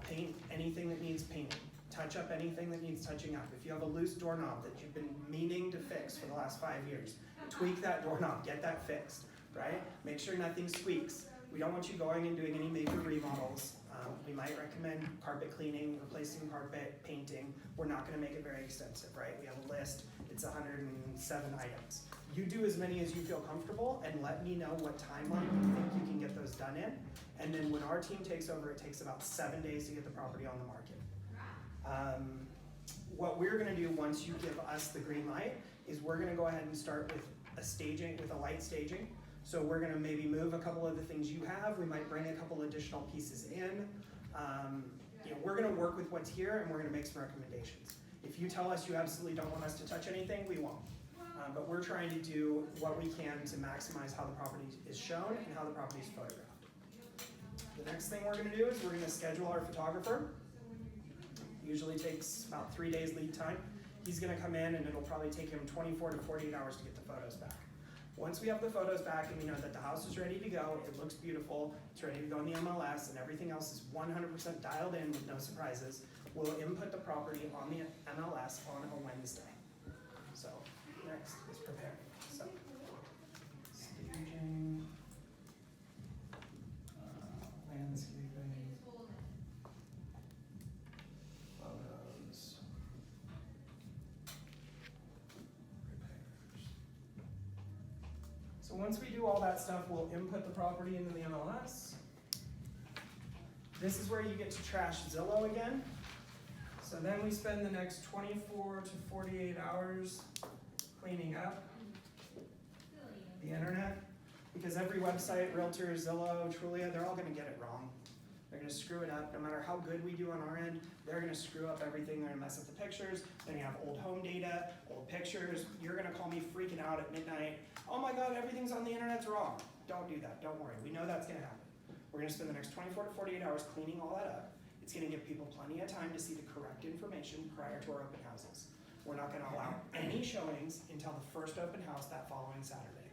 A: paint anything that needs painting, touch up anything that needs touching up. If you have a loose doorknob that you've been meaning to fix for the last 5 years, tweak that doorknob, get that fixed, right? Make sure nothing squeaks. We don't want you going and doing any major remodels. We might recommend carpet cleaning, replacing carpet, painting. We're not gonna make it very extensive, right? We have a list, it's 107 items. You do as many as you feel comfortable and let me know what timeline you think you can get those done in. And then when our team takes over, it takes about 7 days to get the property on the market. What we're gonna do once you give us the green light is we're gonna go ahead and start with a light staging. So we're gonna maybe move a couple of the things you have. We might bring a couple additional pieces in. We're gonna work with what's here and we're gonna make some recommendations. If you tell us you absolutely don't want us to touch anything, we won't. But we're trying to do what we can to maximize how the property is shown and how the property is photographed. The next thing we're gonna do is we're gonna schedule our photographer. Usually takes about 3 days lead time. He's gonna come in and it'll probably take him 24 to 48 hours to get the photos back. Once we have the photos back and we know that the house is ready to go, it looks beautiful, it's ready to go in the MLS, and everything else is 100% dialed in with no surprises, we'll input the property on the MLS on a Wednesday. So, next is preparing. So, staging, landscaping, photos, repairs. So once we do all that stuff, we'll input the property into the MLS. This is where you get to trash Zillow again. So then we spend the next 24 to 48 hours cleaning up the internet, because every website, Realtor, Zillow, Trulia, they're all gonna get it wrong. They're gonna screw it up. No matter how good we do on our end, they're gonna screw up everything. They're gonna mess up the pictures. Then you have old home data, old pictures. You're gonna call me freaking out at midnight. Oh my God, everything's on the internet's wrong. Don't do that, don't worry. We know that's gonna happen. We're gonna spend the next 24 to 48 hours cleaning all that up. It's gonna give people plenty of time to see the correct information prior to our open houses. We're not gonna allow any showings until the first open house that following Saturday.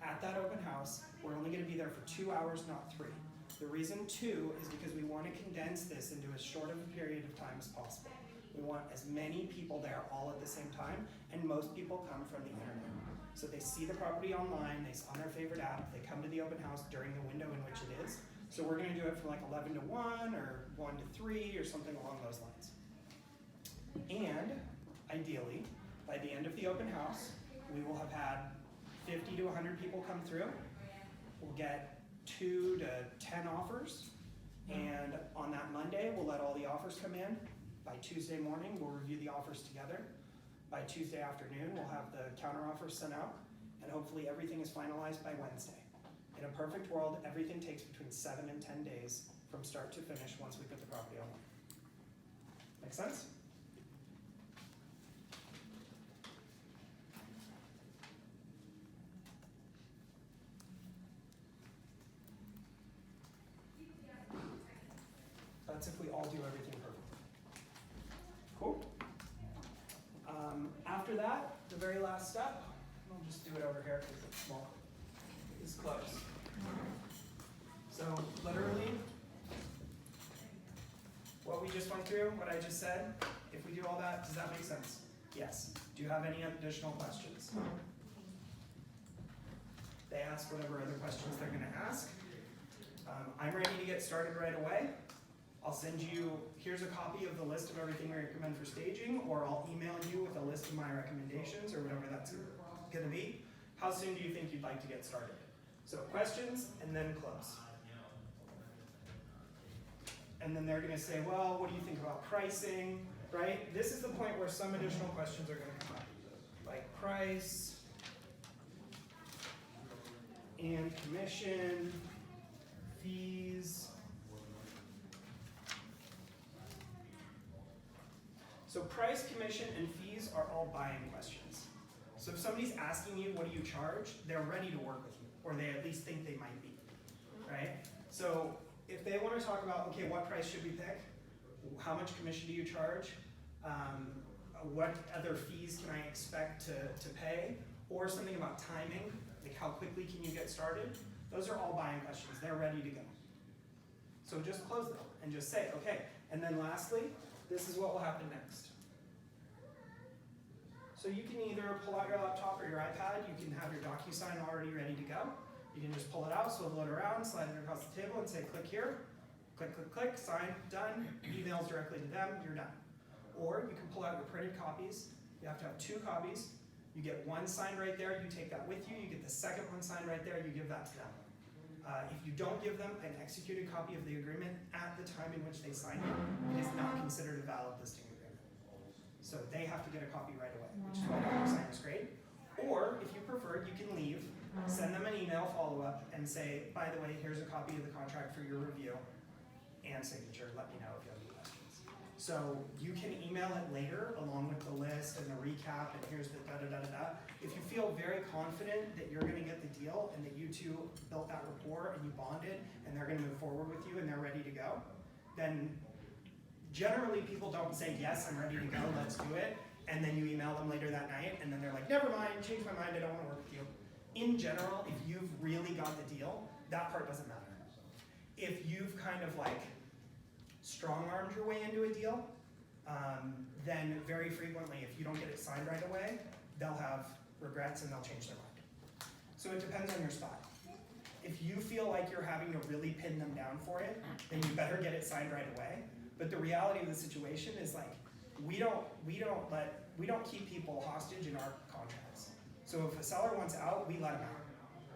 A: At that open house, we're only gonna be there for 2 hours, not 3. The reason 2 is because we wanna condense this into as short of a period of time as possible. We want as many people there all at the same time, and most people come from the internet. So they see the property online, on their favorite app, they come to the open house during the window in which it is. So we're gonna do it from like 11 to 1 or 1 to 3 or something along those lines. And ideally, by the end of the open house, we will have had 50 to 100 people come through. We'll get 2 to 10 offers. And on that Monday, we'll let all the offers come in. By Tuesday morning, we'll review the offers together. By Tuesday afternoon, we'll have the counter offers sent out. And hopefully everything is finalized by Wednesday. In a perfect world, everything takes between 7 and 10 days from start to finish once we put the property online. Make sense? That's if we all do everything perfectly. Cool? do it over here because it's small. It's close. So literally, what we just went through, what I just said, if we do all that, does that make sense? Yes. Do you have any additional questions? They ask whatever other questions they're gonna ask. I'm ready to get started right away. I'll send you, here's a copy of the list of everything we recommend for staging, or I'll email you with a list of my recommendations, or whatever that's gonna be. How soon do you think you'd like to get started? So questions, and then close. And then they're gonna say, well, what do you think about pricing, right? This is the point where some additional questions are gonna come up. Like price, and commission, fees. So price, commission, and fees are all buying questions. So if somebody's asking you, what do you charge? They're ready to work with you, or they at least think they might be, right? So if they want to talk about, okay, what price should we pick? How much commission do you charge? What other fees can I expect to pay? Or something about timing, like how quickly can you get started? Those are all buying questions. They're ready to go. So just close them and just say, okay. And then lastly, this is what will happen next. So you can either pull out your laptop or your iPad. You can have your DocuSign already ready to go. You can just pull it out, swivel it around, slide it across the table and say click here. Click, click, click, sign, done. Emails directly to them, you're done. Or you can pull out your printed copies. You have to have 2 copies. You get one signed right there, you take that with you. You get the second one signed right there, you give that to them. If you don't give them an executed copy of the agreement at the time in which they signed it, it is not considered a valid listing agreement. So they have to get a copy right away, which is why DocuSign is great. Or if you prefer, you can leave, send them an email follow-up and say, by the way, here's a copy of the contract for your review and signature. Let me know if you have any questions. So you can email it later along with the list and the recap and here's the da-da-da-da-da. If you feel very confident that you're gonna get the deal and that you two built that rapport and you bonded and they're gonna move forward with you and they're ready to go, then generally people don't say, yes, I'm ready to go, let's do it. And then you email them later that night and then they're like, never mind, changed my mind, I don't wanna work with you. In general, if you've really got the deal, that part doesn't matter. If you've kind of like strong-armed your way into a deal, then very frequently, if you don't get it signed right away, they'll have regrets and they'll change their mind. So it depends on your style. If you feel like you're having to really pin them down for it, then you better get it signed right away. But the reality of the situation is like, we don't keep people hostage in our contracts. So if a seller wants out, we let them out.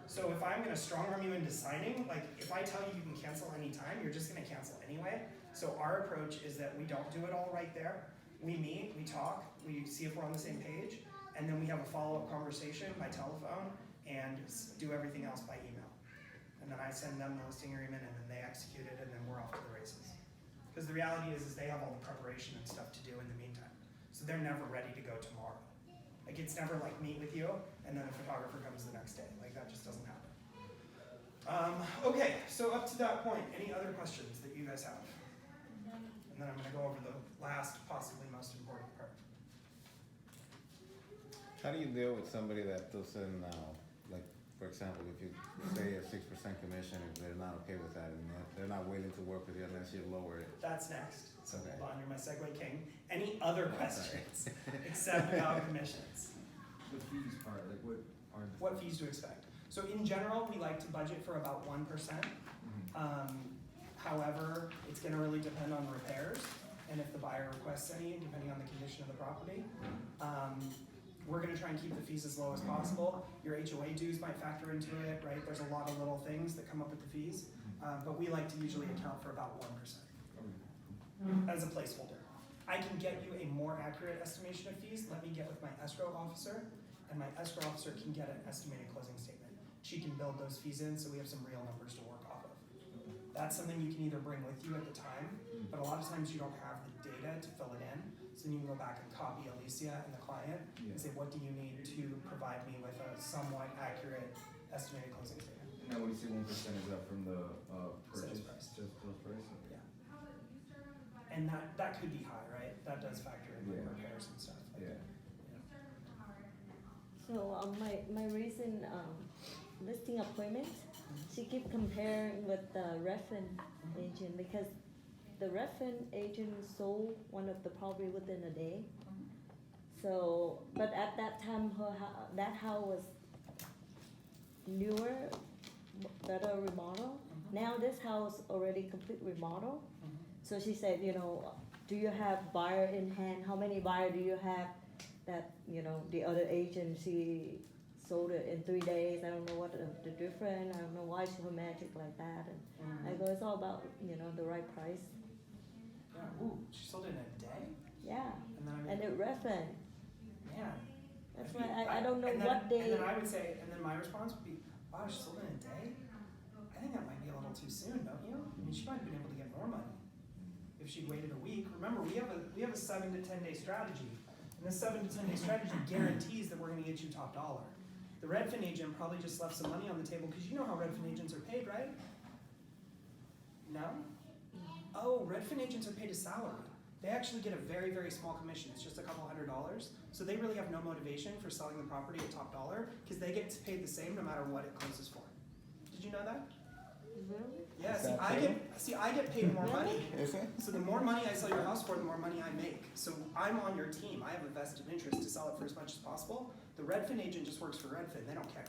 A: So if I'm gonna strong arm you into signing, like if I tell you you can cancel anytime, you're just gonna cancel anyway. So our approach is that we don't do it all right there. We meet, we talk, we see if we're on the same page, and then we have a follow-up conversation by telephone and do everything else by email. And then I send them the listing agreement and then they execute it and then we're off to the races. Because the reality is they have all the preparation and stuff to do in the meantime. So they're never ready to go tomorrow. Like it's never like meet with you and then a photographer comes the next day. Like that just doesn't happen. Okay, so up to that point, any other questions that you guys have? And then I'm gonna go over the last, possibly most important part.
C: How do you deal with somebody that doesn't, like, for example, if you say a 6% commission, if they're not okay with that and they're not willing to work with you unless you lower it?
A: That's next. So
C: Okay.
A: hold on, you're my segue king. Any other questions except about commissions?
D: The fees part, like what are the?
A: What fees to expect? So in general, we like to budget for about 1%. However, it's gonna really depend on repairs and if the buyer requests any, depending on the condition of the property. We're gonna try and keep the fees as low as possible. Your HOA dues might factor into it, right? There's a lot of little things that come up with the fees, but we like to usually account for about 1% as a placeholder. I can get you a more accurate estimation of fees. Let me get with my escrow officer, and my escrow officer can get an estimated closing statement. She can build those fees in so we have some real numbers to work off of. That's something you can either bring with you at the time, but a lot of times you don't have the data to fill it in. So then you can go back and copy Alicia and the client and say, what do you need to provide me with a somewhat accurate estimated closing statement?
B: And now when you say 1%, is that from the purchase?
A: Sales price.
B: Just sales price?
A: Yeah. And that could be high, right? That does factor in like
B: Yeah.
A: repairs and stuff. Like
B: Yeah.
H: So my recent listing appointment, she keep comparing with the Redfin agent because the Redfin agent sold one of the property within a day. So, but at that time, that house was newer, better remodel. Now this house already complete remodel. So she said, you know, do you have buyer in hand? How many buyer do you have? That, you know, the other agent, she sold it in 3 days. I don't know what the difference. I don't know why she magic like that. And I go, it's all about, you know, the right price.
A: Yeah. Ooh, she sold it in a day.
H: Yeah.
A: And then
H: And it Redfin.
A: man.
H: That's why I don't know
A: and then,
H: what day.
A: And then I would say, and then my response would be, wow, she sold it in a day? I think that might be a little too soon, don't you? I mean, she might have been able to get more money if she'd waited a week. Remember, we have a 7 to 10 day strategy. And this 7 to 10 day strategy guarantees that we're gonna get you top dollar. The Redfin agent probably just left some money on the table, because you know how Redfin agents are paid, right? No? Oh, Redfin agents are paid a salary. They actually get a very, very small commission. It's just a couple $100s. So they really have no motivation for selling the property at top dollar, because they get paid the same no matter what it closes for. Did you know that?
H: Really?
A: Yeah,
C: Is
A: see,
C: that
A: I get paid more money.
C: Is it?
A: So the more money I sell your house for, the more money I make. So I'm on your team. I have a vested interest to sell it for as much as possible. The Redfin agent just works for Redfin. They don't care.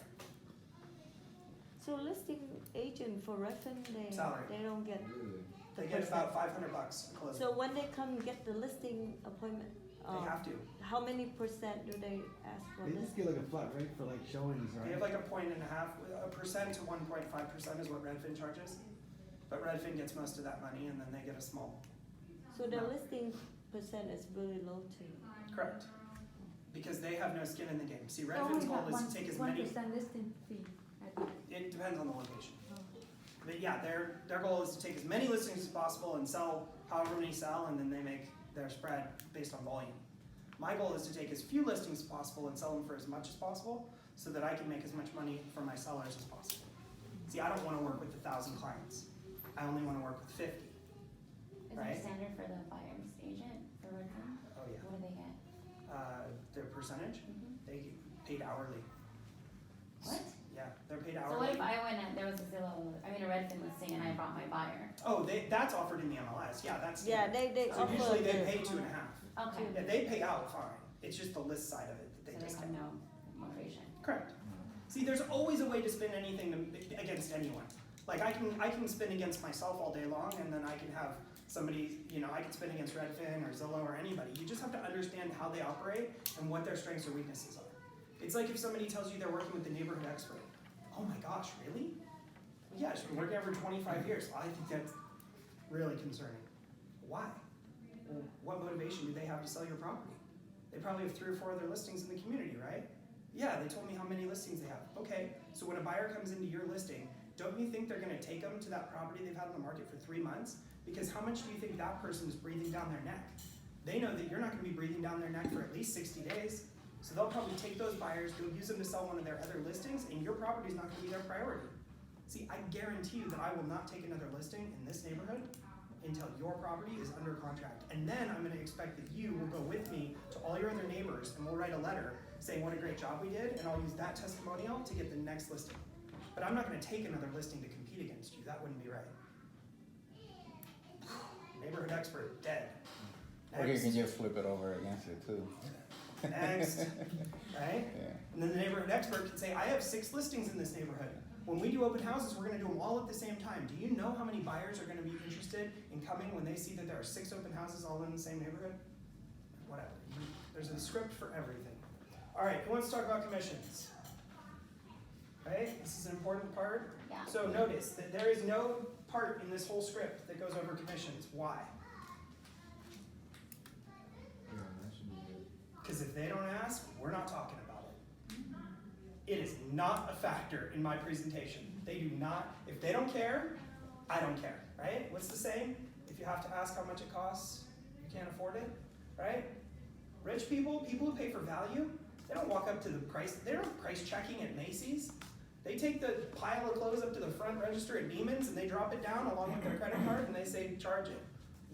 H: So listing agent for Redfin,
A: Salary.
H: they don't get.
D: Really?
A: They get about $500 a closing.
H: So when they come get the listing appointment,
A: They have to.
H: how many percent do they ask for
F: They
H: this?
F: just get like a flat rate for like showings,
A: They
F: right?
A: have like a 1.5% to 1.5% is what Redfin charges. But Redfin gets most of that money, and then they get a small.
H: So the
A: No.
H: listing percent is really low too.
A: Correct. Because they have no skin in the game. See,
E: They
A: Redfin's
E: only
A: goal
E: have
A: is to take as many.
E: 1% listing fee, I think.
A: It depends on the location. But yeah, their goal is to take as many listings as possible and sell however many sell, and then they make their spread based on volume. My goal is to take as few listings as possible and sell them for as much as possible, so that I can make as much money for my sellers as possible. See, I don't want to work with 1,000 clients. I only want to work with 50.
E: Is there
A: Right.
E: a standard for the buyer's agent for Redfin?
A: Oh yeah.
E: What do they get?
A: Their percentage, they get paid hourly.
E: What?
A: Yeah, they're paid
E: So
A: hourly.
E: what if I went and there was a a Redfin listing and I brought my buyer?
A: Oh, that's offered in the MLS. Yeah, that's
H: Yeah,
A: standard.
H: they
A: So
H: offer
A: usually they
H: the-
A: pay 2.5.
E: Okay.
A: Yeah, they pay out fine. It's just the list side of it that
E: So
A: they
E: they
A: discount.
E: have no motivation.
A: Correct. See, there's always a way to spin anything against anyone. Like I can spin against myself all day long, and then I can have somebody, you know, I can spin against Redfin or Zillow or anybody. You just have to understand how they operate and what their strengths or weaknesses are. It's like if somebody tells you they're working with the neighborhood expert. Oh my gosh, really? Yeah, she's been working there for 25 years. I think that's really concerning. Why? Well, what motivation do they have to sell your property? They probably have 3 or 4 other listings in the community, right? Yeah, they told me how many listings they have. Okay, so when a buyer comes into your listing, don't you think they're gonna take them to that property they've had on the market for 3 months? Because how much do you think that person is breathing down their neck? They know that you're not gonna be breathing down their neck for at least 60 days. So they'll probably take those buyers, they'll use them to sell one of their other listings, and your property is not gonna be their priority. See, I guarantee you that I will not take another listing in this neighborhood until your property is under contract. And then I'm gonna expect that you will go with me to all your other neighbors, and we'll write a letter saying what a great job we did, and I'll use that testimonial to get the next listing. But I'm not gonna take another listing to compete against you. That wouldn't be right. Neighborhood expert, dead.
C: Or you
A: Next.
C: can just flip it over against you too.
A: Next. Right?
C: Yeah.
A: And then the neighborhood expert can say, I have 6 listings in this neighborhood. When we do open houses, we're gonna do them all at the same time. Do you know how many buyers are gonna be interested in coming when they see that there are 6 open houses all in the same neighborhood? Whatever. There's a script for everything. All right, who wants to talk about commissions? Right, this is an important part.
E: Yeah.
A: So notice that there is no part in this whole script that goes over commissions. Why?
D: Yeah, that should be good.
A: Because if they don't ask, we're not talking about it. It is not a factor in my presentation. They do not, if they don't care, I don't care, right? What's the saying? If you have to ask how much it costs, you can't afford it, right? Rich people, people who pay for value, they don't walk up to the price, they don't price checking at Macy's. They take the pile of clothes up to the front register at Neiman's and they drop it down along with their credit card and they say, charge it.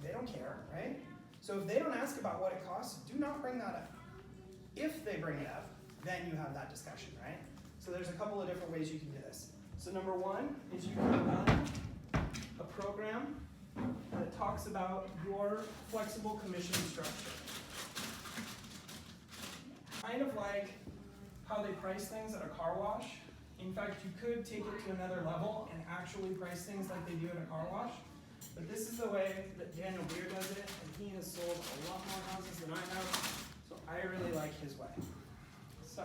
A: They don't care, right? So if they don't ask about what it costs, do not bring that up. If they bring it up, then you have that discussion, right? So there's a couple of different ways you can do this. So number one is you can run a program that talks about your flexible commission structure. Kind of like how they price things at a car wash. In fact, you could take it to another level and actually price things like they do at a car wash. But this is the way that Daniel Beer does it, and he has sold a lot more houses than I have, so I really like his way. So,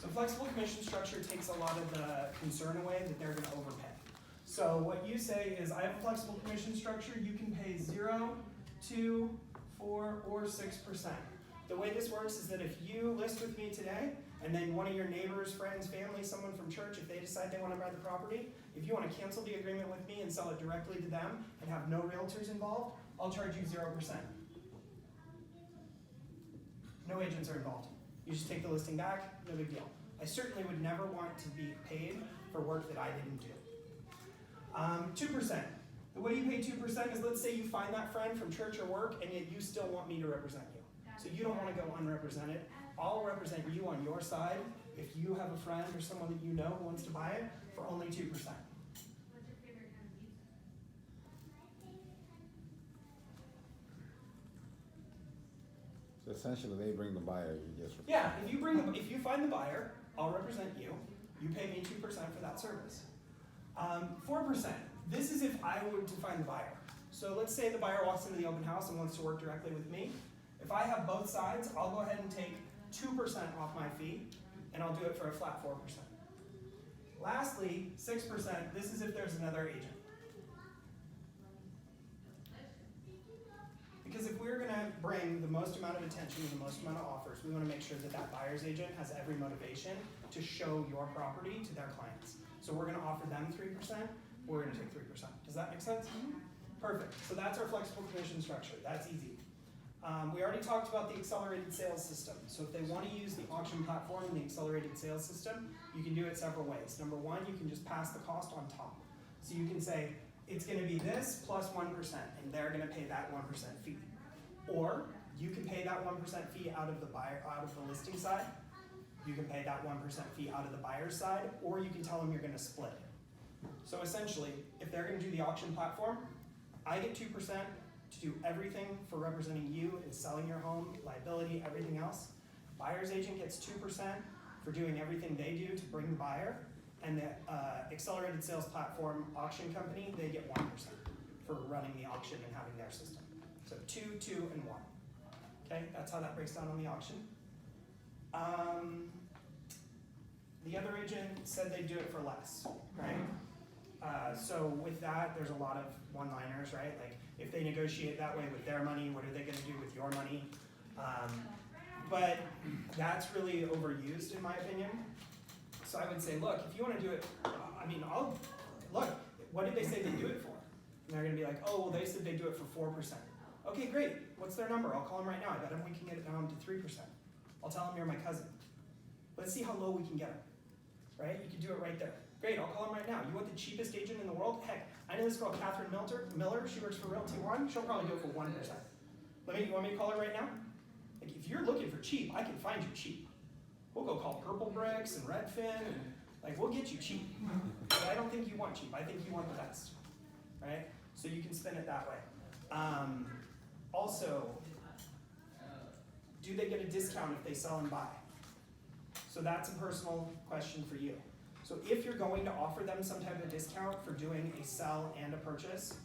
A: so flexible commission structure takes a lot of the concern away that they're gonna overpay. So what you say is, I have a flexible commission structure, you can pay 0, 2, 4, or 6%. The way this works is that if you list with me today, and then one of your neighbors, friends, family, someone from church, if they decide they want to buy the property, if you want to cancel the agreement with me and sell it directly to them and have no realtors involved, I'll charge you 0%. No agents are involved. You just take the listing back, no big deal. I certainly would never want to be paid for work that I didn't do. 2%. The way you pay 2% is, let's say you find that friend from church or work and yet you still want me to represent you. So you don't want to go unrepresented. I'll represent you on your side if you have a friend or someone that you know who wants to buy it for only 2%.
C: So essentially, they bring the buyer, you just.
A: Yeah, if you find the buyer, I'll represent you. You pay me 2% for that service. 4%. This is if I were to find the buyer. So let's say the buyer walks into the open house and wants to work directly with me. If I have both sides, I'll go ahead and take 2% off my fee, and I'll do it for a flat 4%. Lastly, 6%, this is if there's another agent. Because if we're gonna bring the most amount of attention and the most amount of offers, we wanna make sure that that buyer's agent has every motivation to show your property to their clients. So we're gonna offer them 3%, we're gonna take 3%. Does that make sense? Perfect. So that's our flexible commission structure. That's easy. We already talked about the accelerated sales system. So if they want to use the auction platform and the accelerated sales system, you can do it several ways. Number one, you can just pass the cost on top. So you can say, it's going to be this plus 1%, and they're going to pay that 1% fee. Or you can pay that 1% fee out of the buyer, out of the listing side. You can pay that 1% fee out of the buyer's side, or you can tell them you're going to split it. So essentially, if they're going to do the auction platform, I get 2%. To do everything for representing you and selling your home, liability, everything else. Buyer's agent gets 2% for doing everything they do to bring the buyer, and the accelerated sales platform auction company, they get 1% for running the auction and having their system. So 2, 2, and 1. Okay, that's how that breaks down on the auction. The other agent said they'd do it for less, right? So with that, there's a lot of one-liners, right? Like, if they negotiate that way with their money, what are they gonna do with your money? But that's really overused in my opinion. So I would say, look, if you wanna do it, look, what did they say they'd do it for? And they're gonna be like, oh, well, they said they'd do it for 4%. Okay, great, what's their number? I'll call them right now, I bet them we can get it down to 3%. I'll tell them you're my cousin. Let's see how low we can get them, right? You can do it right there. Great, I'll call him right now. You want the cheapest agent in the world? Heck, I know this girl, Catherine Miller, she works for Realty One, she'll probably do it for 1%. You want me to call her right now? Like, if you're looking for cheap, I can find you cheap. We'll go call Purple Bricks and Redfin, and we'll get you cheap. But I don't think you want cheap, I think you want the best, right? So you can spin it that way. Also, do they get a discount if they sell and buy? So that's a personal question for you. So if you're going to offer them some type of discount for doing a sell and a purchase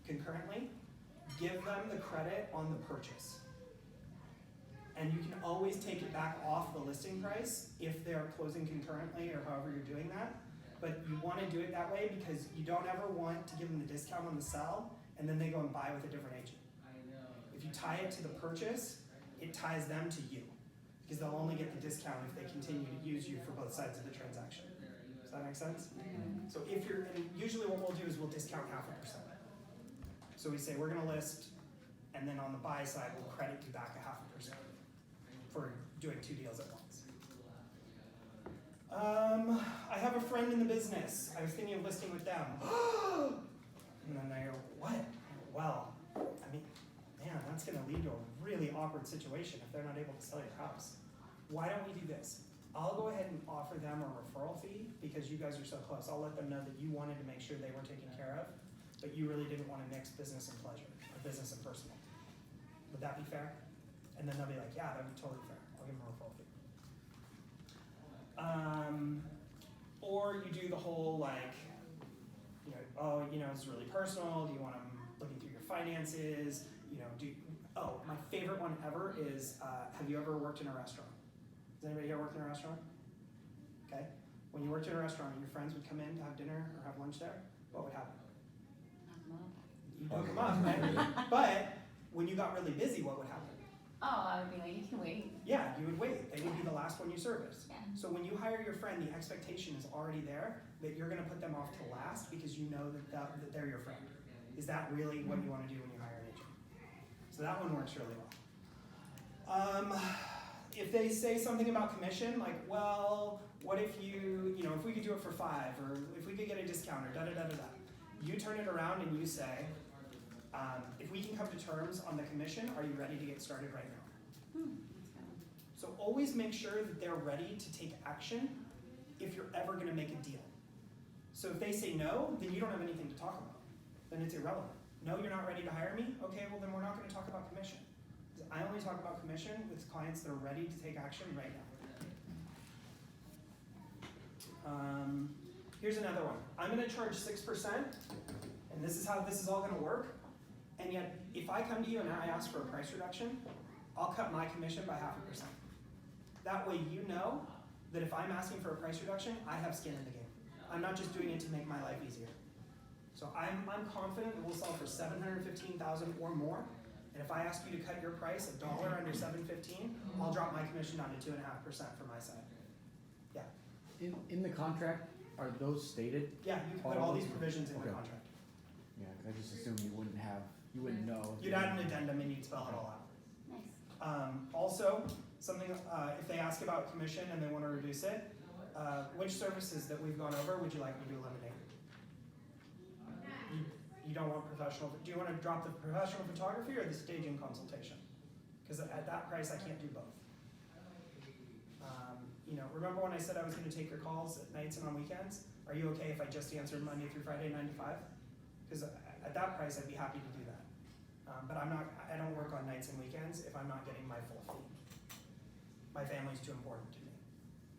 A: concurrently, give them the credit on the purchase. And you can always take it back off the listing price if they're closing concurrently or however you're doing that. But you want to do it that way because you don't ever want to give them the discount on the sell and then they go and buy with a different agent. If you tie it to the purchase, it ties them to you because they'll only get the discount if they continue to use you for both sides of the transaction. Does that make sense? So and usually what we'll do is we'll discount 0.5%. So we say we're gonna list, and then on the buy side, we'll credit you back 0.5% for doing 2 deals at once. I have a friend in the business. I was thinking of listing with them. And then they go, what? well, I mean, man, that's gonna lead to a really awkward situation if they're not able to sell your house. Why don't we do this? I'll go ahead and offer them a referral fee because you guys are so close. I'll let them know that you wanted to make sure they were taken care of, but you really didn't want to mix business and pleasure, or business and personal. Would that be fair? And then they'll be like, yeah, that'd be totally fair. I'll give them a referral fee. Or you do the whole like, you know, oh, you know, it's really personal. Do you want them looking through your finances? You know, oh, my favorite one ever is, have you ever worked in a restaurant? Has anybody here worked in a restaurant? Okay. When you worked in a restaurant and your friends would come in to have dinner or have lunch there, what would happen? You'd hook them up, right? But when you got really busy, what would happen?
E: Oh, I would be like, you can wait.
A: Yeah, you would wait. They would be the last one you serviced.
E: Yeah.
A: So when you hire your friend, the expectation is already there that you're gonna put them off to last because you know that they're your friend. Is that really what you wanna do when you hire an agent? So that one works really well. If they say something about commission, like, well, what if you know, if we could do it for 5, or if we could get a discount, or da-da-da-da-da. You turn it around and you say, if we can come to terms on the commission, are you ready to get started right now? So always make sure that they're ready to take action if you're ever gonna make a deal. So if they say no, then you don't have anything to talk about. Then it's irrelevant. No, you're not ready to hire me? Okay, well then we're not gonna talk about commission. I only talk about commission with clients that are ready to take action right now. Here's another one. I'm gonna charge 6%, and this is how this is all gonna work. And yet, if I come to you and I ask for a price reduction, I'll cut my commission by 0.5%. That way you know that if I'm asking for a price reduction, I have skin in the game. I'm not just doing it to make my life easier. So I'm confident that we'll sell for $715,000 or more. And if I ask you to cut your price $1 under $715, I'll drop my commission down to 2.5% for my side. Yeah.
F: In the contract, are those stated?
A: Yeah, you can put all these provisions in the
F: Okay.
A: contract.
F: Yeah, 'cause I just assumed you wouldn't know.
A: You'd add an addendum and you'd spell it all out.
E: Nice.
A: Also, something, if they ask about commission and they want to reduce it, which services that we've gone over would you like me to eliminate? You don't want professional, do you want to drop the professional photography or the staging consultation? Because at that price, I can't do both. You know, remember when I said I was going to take your calls at nights and on weekends? Are you okay if I just answered Monday through Friday, 9 to 5? Because at that price, I'd be happy to do that. But I don't work on nights and weekends if I'm not getting my full fee. My family's too important to me.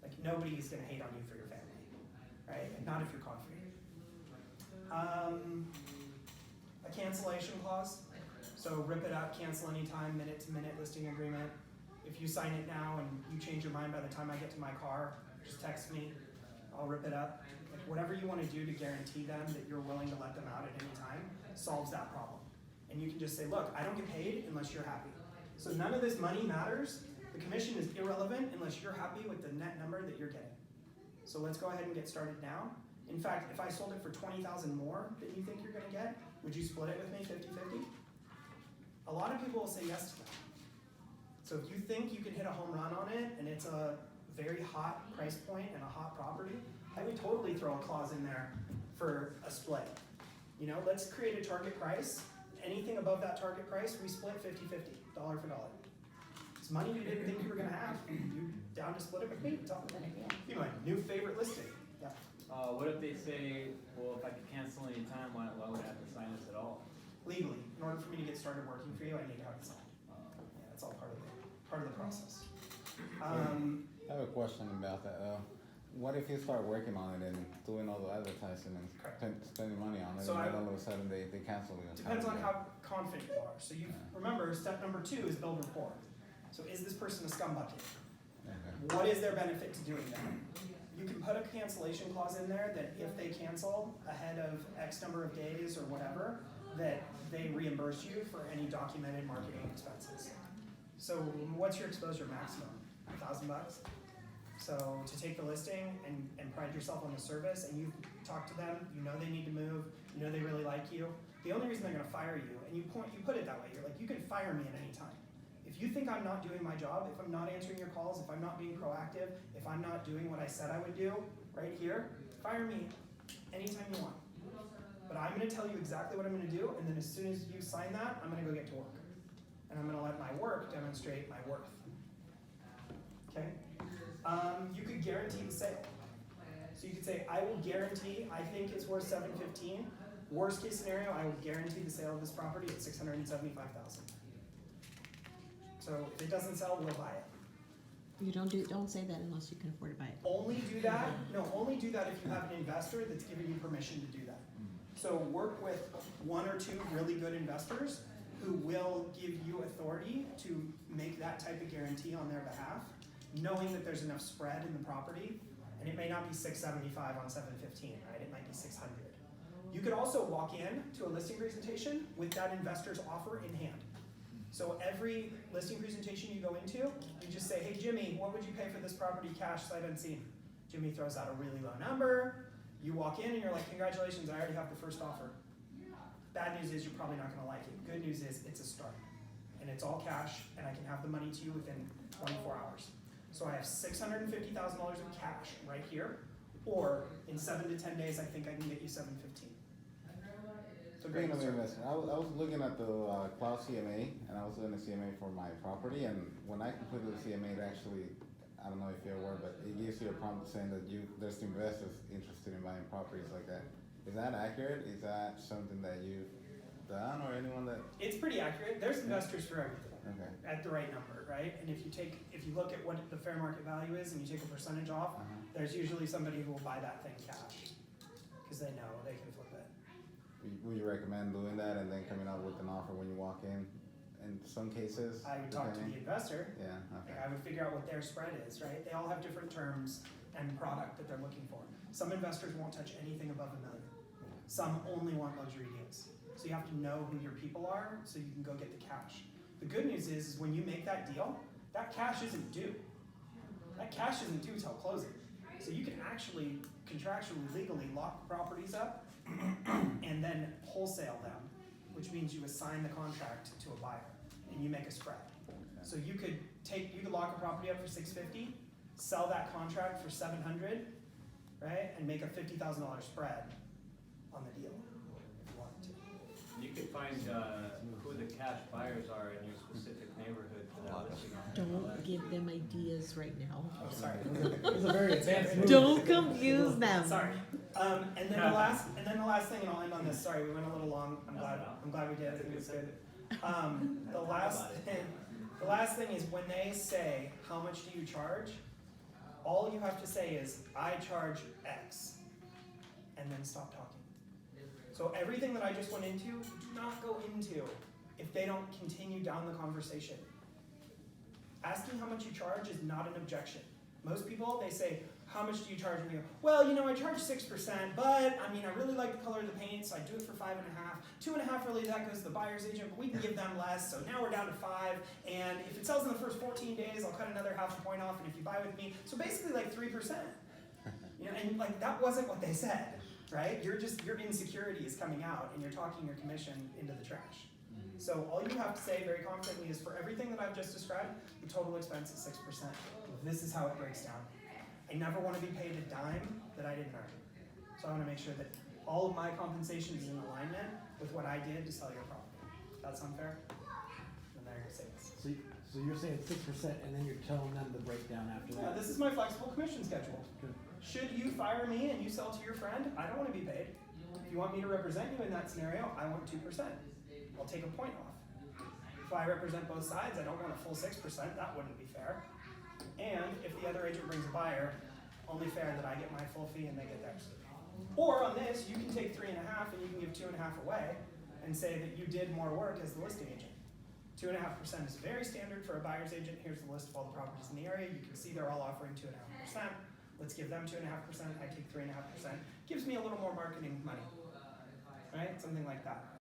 A: Like, nobody's gonna hate on you for your family, right? And not if you're confident. A cancellation clause. So rip it up, cancel anytime, minute to minute listing agreement. If you sign it now and you change your mind by the time I get to my car, just text me, I'll rip it up. Like, whatever you wanna do to guarantee them that you're willing to let them out at any time solves that problem. And you can just say, look, I don't get paid unless you're happy. So none of this money matters. The commission is irrelevant unless you're happy with the net number that you're getting. So let's go ahead and get started now. In fact, if I sold it for $20,000 more than you think you're gonna get, would you split it with me 50-50? A lot of people will say yes to that. So if you think you can hit a home run on it and it's a very hot price point and a hot property, I would totally throw a clause in there for a split. You know, let's create a target price. Anything above that target price, we split 50-50, dollar for dollar. It's money you didn't think you were gonna have. You down to split it with me? It's all good. Be my new favorite listing. Yeah.
I: What if they say, well, if I could cancel any time, why would I have to sign this at all?
A: Legally, in order for me to get started working for you, I need to have it signed. Yeah, that's all part of the process.
C: I have a question about that. What if you start working on it and doing all the advertising and spending money on it,
A: So
C: and then all of a sudden they cancel it?
A: Depends on how confident you are. So you remember, step number 2 is build rapport. So is this person a scumbucket?
C: Okay.
A: What is their benefit to doing that? You can put a cancellation clause in there that if they cancel ahead of X number of days or whatever, that they reimburse you for any documented marketing expenses. So what's your exposure maximum? $1,000? So to take the listing and pride yourself on the service, and you talk to them, you know they need to move, you know they really like you. The only reason they're gonna fire you, and you put it that way, you're like, you can fire me at any time. If you think I'm not doing my job, if I'm not answering your calls, if I'm not being proactive, if I'm not doing what I said I would do right here, fire me anytime you want. But I'm gonna tell you exactly what I'm gonna do, and then as soon as you sign that, I'm gonna go get to work. And I'm gonna let my work demonstrate my worth. Okay? You could guarantee the sale. So you could say, I will guarantee, I think it's worth $715. Worst case scenario, I will guarantee the sale of this property at $675,000. So if it doesn't sell, we'll buy it.
G: You don't say that unless you can afford to buy it.
A: Only do that if you have an investor that's giving you permission to do that. So work with one or two really good investors who will give you authority to make that type of guarantee on their behalf, knowing that there's enough spread in the property, and it may not be $675 on $715, right? It might be $600. You could also walk in to a listing presentation with that investor's offer in hand. So every listing presentation you go into, you just say, hey Jimmy, what would you pay for this property cash sight unseen? Jimmy throws out a really low number. You walk in and you're like, congratulations, I already have the first offer. Bad news is you're probably not gonna like it. Good news is it's a start. And it's all cash, and I can have the money to you within 24 hours. So I have $650,000 of cash right here, or in 7 to 10 days, I think I can get you $715. So great.
C: Speaking of investment, I was looking at the cloud CMA, and I was doing a CMA for my property, and when I completed the CMA, it actually, I don't know if you're aware, but it gives you a prompt saying that there's investors interested in buying properties like that. Is that accurate? Is that something that you've done, or anyone that?
A: It's pretty accurate. There's investors for everything.
C: Okay.
A: At the right number, right? And if you look at what the fair market value is and you take a percentage off, there's usually somebody who will buy that thing cash because they know they can flip it.
C: Would you recommend doing that and then coming out with an offer when you walk in? In some cases,
A: I would talk to the investor.
C: Yeah. Okay.
A: Like I would figure out what their spread is, right? They all have different terms and product that they're looking for. Some investors won't touch anything above $1 million. Some only want luxury deals. So you have to know who your people are so you can go get the cash. The good news is when you make that deal, that cash isn't due. That cash isn't due till closing. So you can actually contractually, legally lock properties up and then wholesale them, which means you assign the contract to a buyer and you make a spread. So you could lock a property up for $650, sell that contract for $700, right, and make a $50,000 spread on the deal if you wanted to.
I: You could find who the cash buyers are in your specific neighborhood for that listing.
G: Don't give them ideas right now.
A: Oh, sorry.
F: It's a very advanced move.
G: Don't confuse them.
A: Sorry. And then the last thing, and I'll end on this. Sorry, we went a little long. I'm glad we did. I think it was good. The last thing is when they say, how much do you charge? All you have to say is, I charge X, and then stop talking. So everything that I just went into, do not go into if they don't continue down the conversation. Asking how much you charge is not an objection. Most people, they say, how much do you charge? And you go, well, I charge 6%, but I mean, I really like the color of the paint, so I do it for 5.5. 2.5 really, that goes to the buyer's agent, but we can give them less, so now we're down to 5. And if it sells in the first 14 days, I'll cut another half a point off, and if you buy with me, so basically like 3%. And like that wasn't what they said, right? Your insecurity is coming out, and you're talking your commission into the trash. So all you have to say very confidently is for everything that I've just described, the total expense is 6%. This is how it breaks down. I never want to be paid a dime that I didn't earn. So I want to make sure that all of my compensation is in alignment with what I did to sell your property. That's unfair? And they're going to say this.
F: So you're saying 6%, and then you're telling them the breakdown after
A: Yeah,
F: that.
A: this is my flexible commission schedule.
F: Good.
A: Should you fire me and you sell to your friend, I don't want to be paid. If you want me to represent you in that scenario, I want 2%. I'll take a point off. If I represent both sides, I don't want a full 6%, that wouldn't be fair. And if the other agent brings a buyer, only fair that I get my full fee and they get theirs. Or on this, you can take 3.5 and you can give 2.5 away and say that you did more work as the listing agent. 2.5% is very standard for a buyer's agent. Here's the list of all the properties in the area. You can see they're all offering 2.5%. Let's give them 2.5%, I take 3.5%. Gives me a little more marketing money, right? Something like that.